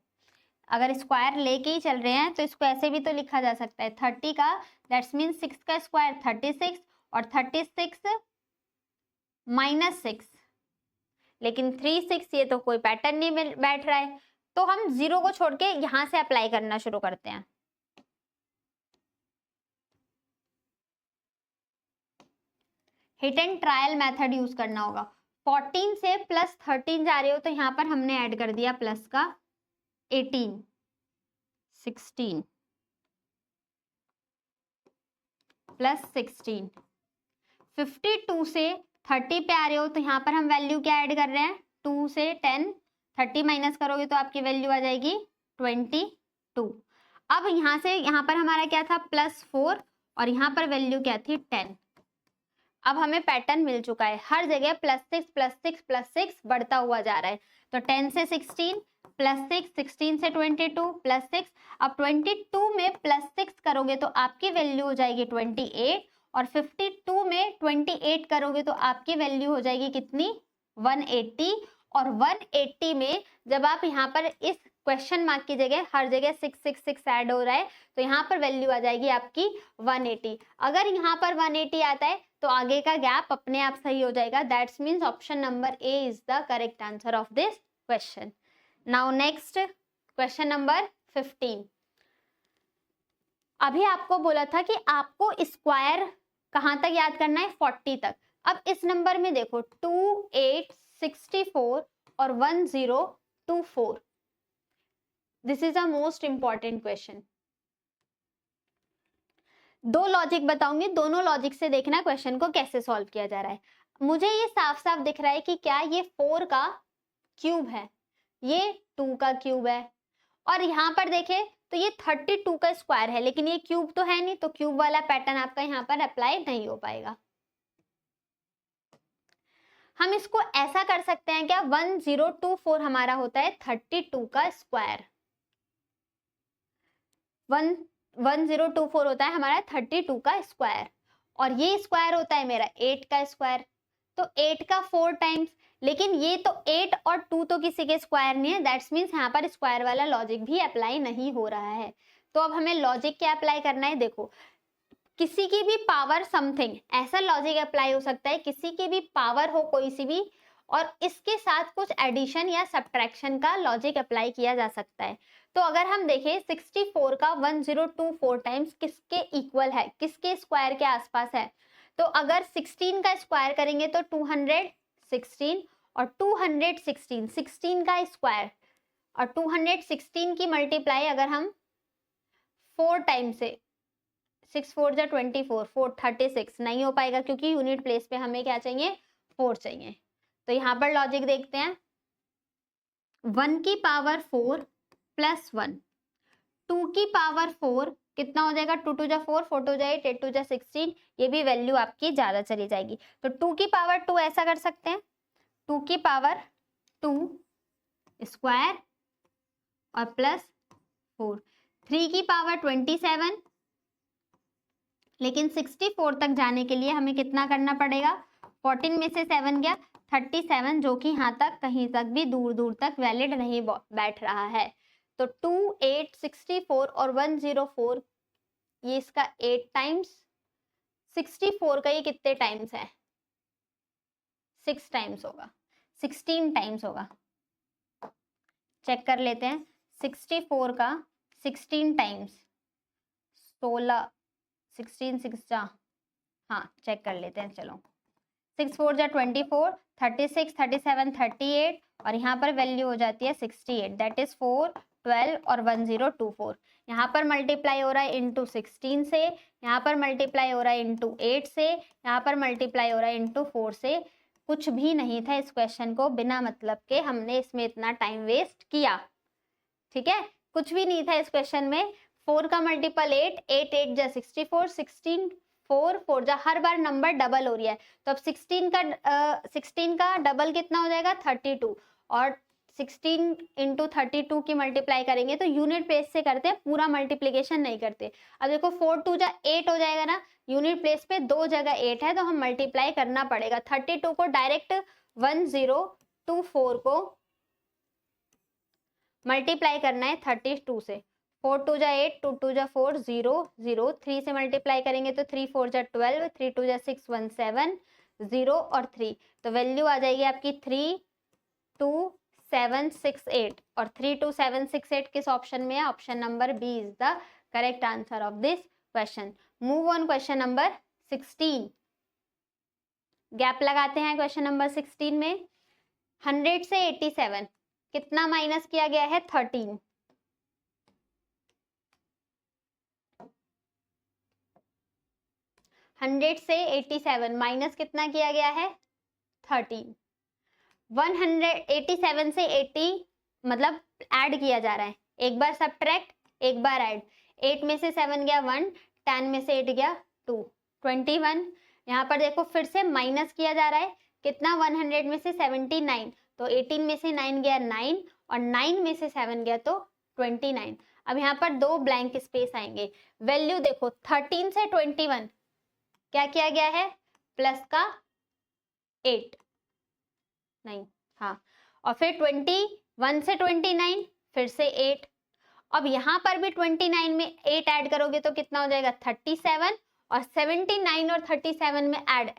अगर स्क्वायर लेके ही चल रहे हैं तो इसको ऐसे भी तो लिखा जा सकता है, 30 का दैट्स मीन 6 का स्क्वायर 36 और 36 -6, लेकिन 3 6 ये तो कोई पैटर्न नहीं मिल बैठ रहा है, तो हम 0 को छोड़ के यहां से अप्लाई करना शुरू करते हैं। Hit and trial method use करना होगा। 14 से +13 जा रहे हो तो यहाँ पर हमने ऐड कर दिया प्लस का 18 16 +16, 52 से 30 पे आ रहे हो तो यहाँ पर हम वैल्यू क्या ऐड कर रहे हैं, 2 से 10, 30 माइनस करोगे तो आपकी वैल्यू आ जाएगी 22। अब यहाँ से यहाँ पर हमारा क्या था +4 और यहाँ पर वैल्यू क्या थी 10। अब हमें पैटर्न मिल चुका है, हर जगह +6 +6 +6 बढ़ता हुआ जा रहा है। तो 10 से 16 +6, 16 से 22 +6, अब 22 में +6 करोगे तो आपकी वैल्यू हो जाएगी 28 और 52 में 28 करोगे तो आपकी वैल्यू हो जाएगी कितनी, 180। और 180 में जब आप यहाँ पर इस क्वेश्चन मार्क की जगह हर जगह 666 ऐड हो रहा है तो यहाँ पर वैल्यू आ जाएगी आपकी 180। अगर यहाँ पर 180 आता है तो आगे का गैप अपने आप सही हो जाएगा। That's means option number A is the correct answer of this question. Now next question number 15। अभी आपको बोला था कि आपको स्क्वायर कहां तक याद करना है, 40 तक। अब इस नंबर में देखो 2 8 64 और 1024, this is a most important question. दो लॉजिक बताऊंगी, दोनों लॉजिक से देखना क्वेश्चन को कैसे सॉल्व किया जा रहा है। मुझे ये साफ साफ दिख रहा है कि क्या ये 4 का क्यूब है, ये 2 का क्यूब है, और यहाँ पर देखे तो ये 32 का स्क्वायर है, लेकिन ये क्यूब तो है नहीं, तो क्यूब वाला पैटर्न आपका यहाँ पर अप्लाई नहीं हो पाएगा। हम इसको ऐसा कर सकते हैं क्या, 1024 हमारा होता है 32 का स्क्वायर, 1024 होता है हमारा 32 का स्क्वायर, और ये स्क्वायर होता है मेरा 8 का स्क्वायर, तो 8 का 4 टाइम्स, लेकिन ये तो 8 और 2 तो किसी के स्क्वायर नहीं है, दैट्स मीन्स यहाँ पर स्क्वायर वाला लॉजिक भी अप्लाई नहीं हो रहा है। तो अब हमें लॉजिक क्या अप्लाई करना है, देखो किसी की भी पावर समथिंग, ऐसा लॉजिक अप्लाई हो सकता है किसी की भी पावर हो कोई सी भी, और इसके साथ कुछ एडिशन या सब्ट्रैक्शन का लॉजिक अप्लाई किया जा सकता है। तो अगर हम देखें 64 का 1024 टाइम्स किसके इक्वल है, किसके स्क्वायर के आसपास है, तो अगर 16 का स्क्वायर करेंगे तो 216, और 216 16 का स्क्वायर और 216 की मल्टीप्लाई अगर हम 4 टाइम से, 6 4 जा 24, 4 36 नहीं हो पाएगा क्योंकि यूनिट प्लेस पे हमें क्या चाहिए, 4 चाहिए। तो यहाँ पर लॉजिक देखते हैं, 1 की पावर 4 + 1, 2 की पावर 4 कितना हो जाएगा, 2 2 जा 4, 4 2 जा 8, 8 2 जा 16, ये भी वैल्यू आपकी ज्यादा चली जाएगी। तो 2 की पावर 2 ऐसा कर सकते हैं, 2 की पावर 2 स्क्वायर और प्लस 4, 3 की पावर 27, लेकिन 64 तक जाने के लिए हमें कितना करना पड़ेगा, 14 में से 7 गया 37, जो कि यहाँ तक कहीं तक भी दूर दूर तक वैलिड नहीं बैठ रहा है। तो 2 8 64 और 104, ये इसका 8 टाइम्स, 64 का ये कितने टाइम्स है, 6 टाइम्स होगा, 16 टाइम्स होगा। चेक कर लेते हैं, 64 का 16 टाइम्स 16, 16 6 जा, हाँ चेक कर लेते हैं, चलो 6 4 जा 24, 36 37 38 और यहाँ पर वैल्यू हो जाती है 68, दैट इज 4 12 और 1024। यहाँ पर मल्टीप्लाई हो रहा है इंटू 16 से, यहाँ पर मल्टीप्लाई हो रहा है इंटू 8 से, यहाँ पर मल्टीप्लाई हो रहा है इंटू 4 से। कुछ भी नहीं था इस क्वेश्चन को बिना मतलब के हमने इसमें इतना टाइम वेस्ट किया, ठीक है, कुछ भी नहीं था इस क्वेश्चन में। 4 का मल्टीपल 8, 8 8 जा 64, 16 4 4 जा, हर बार नंबर डबल हो रही है, तो अब 16 का डबल कितना हो जाएगा 32, और 16 इंटू 32 की मल्टीप्लाई करेंगे तो यूनिट प्लेस से करते हैं, पूरा मल्टीप्लीकेशन नहीं करते। अब देखो 4 2 जा 8 हो जाएगा ना, यूनिट प्लेस पे 2 जगह 8 है तो हम मल्टीप्लाई करना पड़ेगा। 32 को डायरेक्ट 1024 को मल्टीप्लाई करना है 32 से, 4 2 जा 8, 2 2 जा 4 0 0, 3 से मल्टीप्लाई करेंगे तो 3 4 जा 12, 3 2 जा 6 1 7 0 और 3, तो वैल्यू आ जाएगी आपकी 32768, और 32768 किस ऑप्शन में है, option number B is the correct answer of this question. Move on question number 16, gap लगाते हैं क्वेश्चन नंबर 16 में। 100 से 87 कितना माइनस किया गया है, 13, 100 से 87 माइनस कितना किया गया है, 13। 187 से 80 मतलब ऐड किया जा रहा है, एक बार सब्ट्रैक्ट एक बार ऐड, 8 में से 7 गया 1, 10 में से 8 गया 2, 21। यहाँ पर देखो फिर से माइनस किया जा रहा है, कितना, 100 में से 79, तो 18 में से 9 गया 9 और 9 में से 7 गया तो 29। अब यहाँ पर 2 ब्लैंक स्पेस आएंगे, वैल्यू देखो 13 से 21 क्या किया गया है, प्लस का 8 नहीं, हाँ, और फिर 21 से 29 फिर से 8, अब यहाँ पर भी 29 में 8 ऐड करोगे तो कितना हो जाएगा 37, और 79 और 37 में ऐड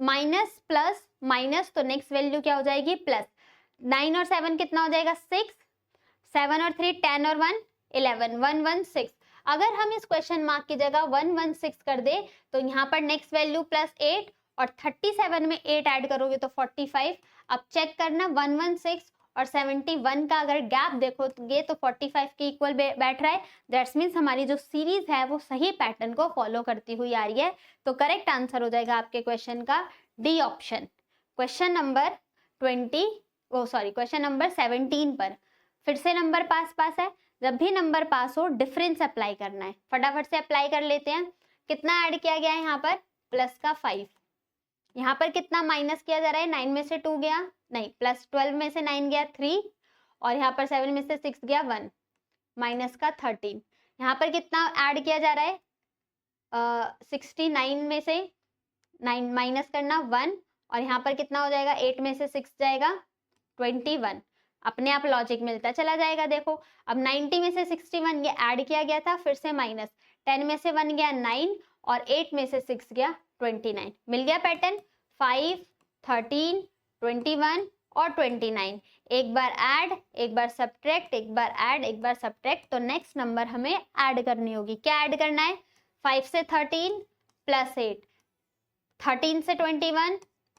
माइनस प्लस माइनस, तो नेक्स्ट वैल्यू क्या हो जाएगी, प्लस। 9 और 7 कितना हो जाएगा 6, 7 और 3 10 और 1 11, 116। अगर हम इस क्वेश्चन मार्क की जगह 116 कर दे तो यहाँ पर नेक्स्ट वैल्यू प्लस 8 और 37 में 8 ऐड करोगे तो 45। अब चेक करना 116 और 71 का अगर गैप देखोगे तो 45 के इक्वल बैठ रहा है, दैट्स मीन्स हमारी जो सीरीज है वो सही पैटर्न को फॉलो करती हुई आ रही है। तो करेक्ट आंसर हो जाएगा आपके क्वेश्चन का डी ऑप्शन। क्वेश्चन नंबर 17 पर फिर से नंबर पास पास है, जब भी नंबर पास हो डिफरेंस अप्लाई करना है, फटाफट से अप्लाई कर लेते हैं। कितना ऐड किया गया है यहाँ पर, प्लस का 5, यहाँ पर कितना माइनस किया जा रहा है, 9 में से 2 गया नहीं, प्लस 12 में से 9 गया 3, और यहाँ पर 7 में से 6 गया 1, माइनस का 13। यहाँ पर कितना ऐड किया जा रहा है, 69 में से 9 माइनस करना 1, और यहाँ पर कितना हो जाएगा, 8 में से 6 जाएगा 21, अपने आप लॉजिक मिलता चला जाएगा। देखो अब 90 में से 61 ये ऐड किया गया था, फिर से माइनस, 10 में से 1 गया 9 और 8 में से 6 गया 29, मिल गया पैटर्न 5 13 21 और 29। एक बार ऐड एक बार सब्ट्रैक्ट, एक बार ऐड एक बार सब्ट्रैक्ट, तो नेक्स्ट नंबर हमें ऐड करनी होगी। क्या ऐड करना है, 5 से 13 प्लस 8, 13 से 21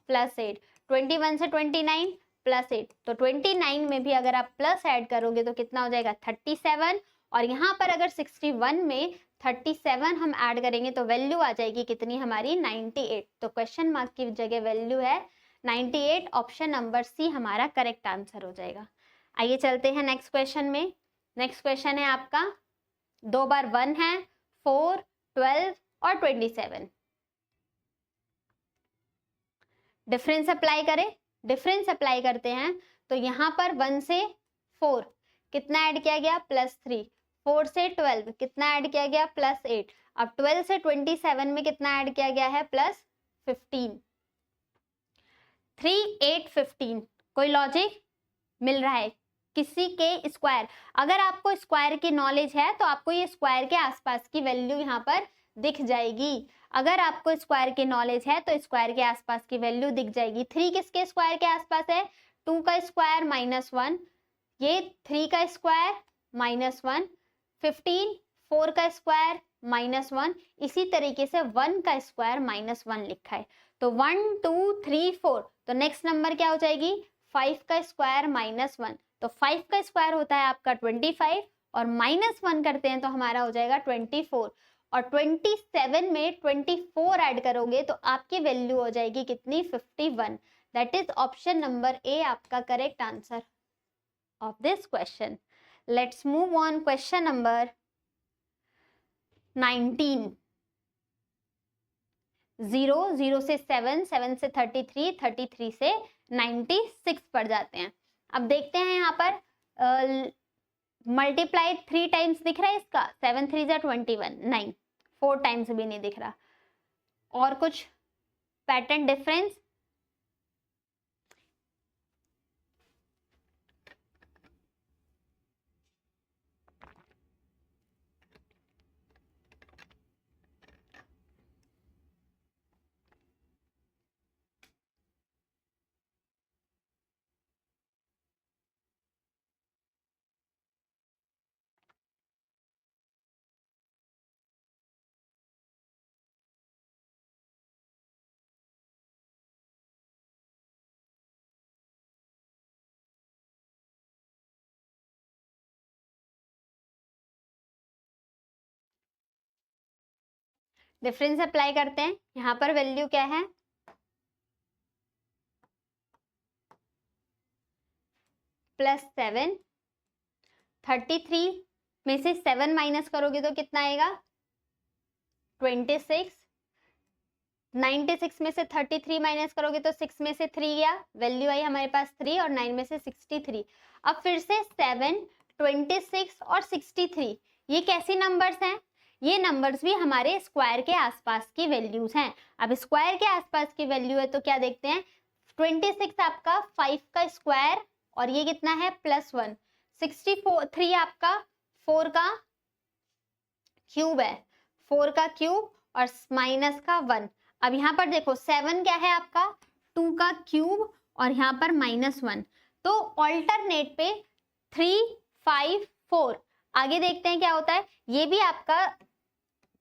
प्लस 8, 21 से 29 प्लस 8, तो 29 में भी अगर आप प्लस ऐड करोगे तो कितना हो जाएगा 37, और यहाँ पर अगर 61 में 37 हम ऐड करेंगे तो वैल्यू आ जाएगी कितनी हमारी 98। तो क्वेश्चन मार्क की जगह वैल्यू है 98, ऑप्शन नंबर सी हमारा करेक्ट आंसर हो जाएगा। आइए चलते हैं नेक्स्ट क्वेश्चन में। नेक्स्ट क्वेश्चन है आपका 2 बार 1 है, 4, 12 और 27। डिफरेंस अप्लाई करें, डिफरेंस अप्लाई करते हैं तो यहाँ पर 1 से 4 कितना ऐड किया गया, +3, 4 से 12 कितना ऐड किया गया, +8, अब 12 से 27 में कितना ऐड किया गया है, +15। 3, 8, 15, कोई लॉजिक मिल रहा है किसी के स्क्वायर। अगर आपको स्क्वायर की नॉलेज है तो आपको ये स्क्वायर के आसपास की वैल्यू यहाँ पर दिख जाएगी। अगर आपको स्क्वायर की नॉलेज है तो स्क्वायर के आसपास की वैल्यू दिख जाएगी। 3 किसके स्क्वायर के आसपास है, 2 का स्क्वायर -1, ये 3 का स्क्वायर -1, 15 4 का स्क्वायर -1, इसी तरीके से 1 का स्क्वायर -1 लिखा है। तो 1 2 3 4, तो नेक्स्ट नंबर क्या हो जाएगी, 5 का स्क्वायर -1, तो 5 का स्क्वायर होता है आपका 25 और -1 करते हैं तो हमारा हो जाएगा 24, और 27 में 24 ऐड करोगे तो आपकी वैल्यू हो जाएगी कितनी, 51। That is option number A आपका correct answer of this question. Let's move on question number 19। 0 से 7, 7 से 33, 33 से 96 पर जाते हैं। अब देखते हैं यहाँ पर मल्टीप्लाई 3 टाइम्स दिख रहा है इसका, 7 3 जा 21, नहीं 4 टाइम्स भी नहीं दिख रहा। और कुछ पैटर्न डिफरेंस, डिफरेंस अप्लाई करते हैं। यहाँ पर वैल्यू क्या है, +7, 33 में से 7 माइनस करोगे तो कितना आएगा, 26, 96 में से 33 माइनस करोगे तो 6 में से 3 गया, वैल्यू आई हमारे पास 3, और 9 में से 63। अब फिर से 7, 26 और 63, ये कैसी नंबर्स हैं, ये नंबर्स भी हमारे स्क्वायर के आसपास की वैल्यूज हैं। अब स्क्वायर के आसपास की वैल्यू है तो क्या देखते हैं, 26 आपका 5 का स्क्वायर और ये कितना है +1, 63 आपका 4 का क्यूब है, 4 का क्यूब और माइनस का 1। अब यहाँ पर देखो 7 क्या है आपका 2 का क्यूब और यहाँ पर -1, तो ऑल्टरनेट पे 3 5 4। आगे देखते हैं क्या होता है, ये भी आपका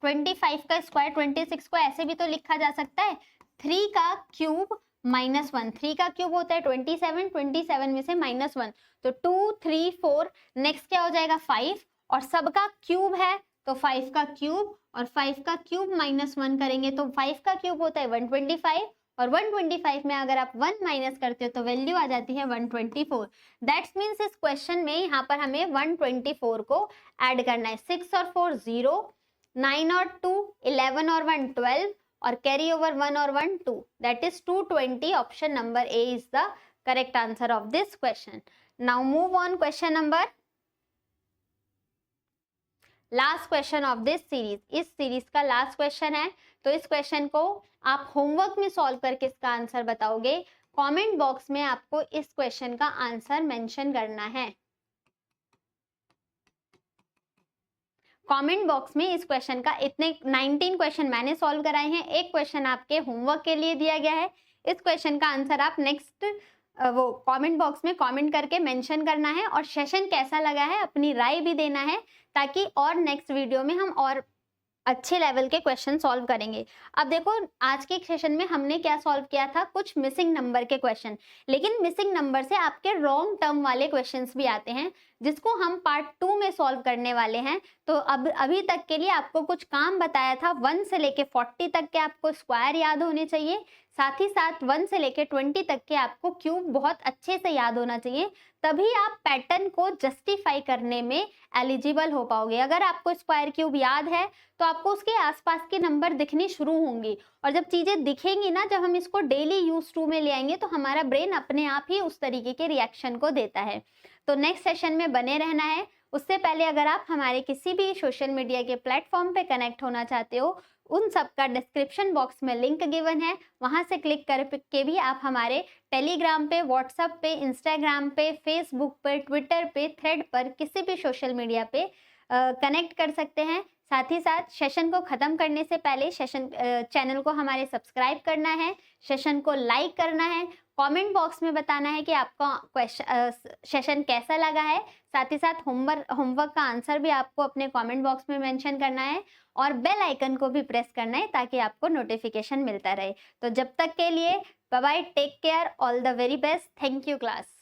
25 का स्क्वायर, 26 को ऐसे भी तो लिखा जा सकता है, 3 का क्यूब -1, 3 का क्यूब होता है 27, 27 में से -1, तो 2 3 4, नेक्स्ट क्या हो जाएगा 5, और सबका क्यूब है तो 5 का क्यूब, और 5 का क्यूब -1 करेंगे तो 5 का क्यूब होता है 125, और 125 में अगर आप 1 माइनस करते हो तो वैल्यू आ जाती है 124। दैट्स मीन्स इस क्वेश्चन में यहाँ पर हमें 124 को ऐड करना है। 6 और 4 0, 9 और 2 11 और 1 12, और कैरी ओवर 1 और 1 2, that is 220। Option number A is the correct answer of this question. Now move on question number, last question of this series, इस सीरीज का लास्ट क्वेश्चन है। तो इस क्वेश्चन को आप होमवर्क में सॉल्व करके इसका आंसर बताओगे। कमेंट बॉक्स में आपको इस क्वेश्चन का आंसर मेंशन करना है। कमेंट बॉक्स में इस क्वेश्चन का, इतने 19 क्वेश्चन मैंने सॉल्व कराए हैं, एक क्वेश्चन आपके होमवर्क के लिए दिया गया है। इस क्वेश्चन का आंसर आप नेक्स्ट वो कमेंट बॉक्स में कमेंट करके मेंशन करना है, और सेशन कैसा लगा है अपनी राय भी देना है, ताकि और नेक्स्ट वीडियो में हम और अच्छे लेवल के क्वेश्चन सॉल्व करेंगे। अब देखो आज के सेशन में हमने क्या सॉल्व किया था, कुछ मिसिंग नंबर के क्वेश्चन, लेकिन मिसिंग नंबर से आपके रॉन्ग टर्म वाले क्वेश्चंस भी आते हैं, जिसको हम पार्ट 2 में सॉल्व करने वाले हैं। तो अब अभी तक के लिए आपको कुछ काम बताया था, 1 से लेके 40 तक के आपको स्क्वायर याद होने चाहिए, साथ ही साथ 1 से लेके 20 तक के आपको क्यूब बहुत अच्छे से याद होना चाहिए, तभी आप पैटर्न को जस्टिफाई करने में एलिजिबल हो पाओगे। अगर आपको स्क्वायर क्यूब याद है तो आपको उसके आसपास के नंबर दिखनी शुरू होंगी, और जब चीजें दिखेंगी ना, जब हम इसको डेली यूज टू में ले आएंगे तो हमारा ब्रेन अपने आप ही उस तरीके के रिएक्शन को देता है। तो नेक्स्ट सेशन में बने रहना है। उससे पहले अगर आप हमारे किसी भी सोशल मीडिया के प्लेटफॉर्म पे कनेक्ट होना चाहते हो, उन सब का डिस्क्रिप्शन बॉक्स में लिंक गिवन है, वहां से क्लिक करके भी आप हमारे टेलीग्राम पे, व्हाट्सएप पे, इंस्टाग्राम पे, फेसबुक पे, ट्विटर पे, थ्रेड पर, किसी भी सोशल मीडिया पे कनेक्ट कर सकते हैं। साथ ही साथ सेशन को ख़त्म करने से पहले चैनल को हमारे सब्सक्राइब करना है, सेशन को लाइक करना है, कमेंट बॉक्स में बताना है कि आपका सेशन कैसा लगा है। साथ ही साथ होमवर्क का आंसर भी आपको अपने कमेंट बॉक्स में मेंशन करना है, और बेल आइकन को भी प्रेस करना है ताकि आपको नोटिफिकेशन मिलता रहे। तो जब तक के लिए bye bye, take care, all the very best, thank you class.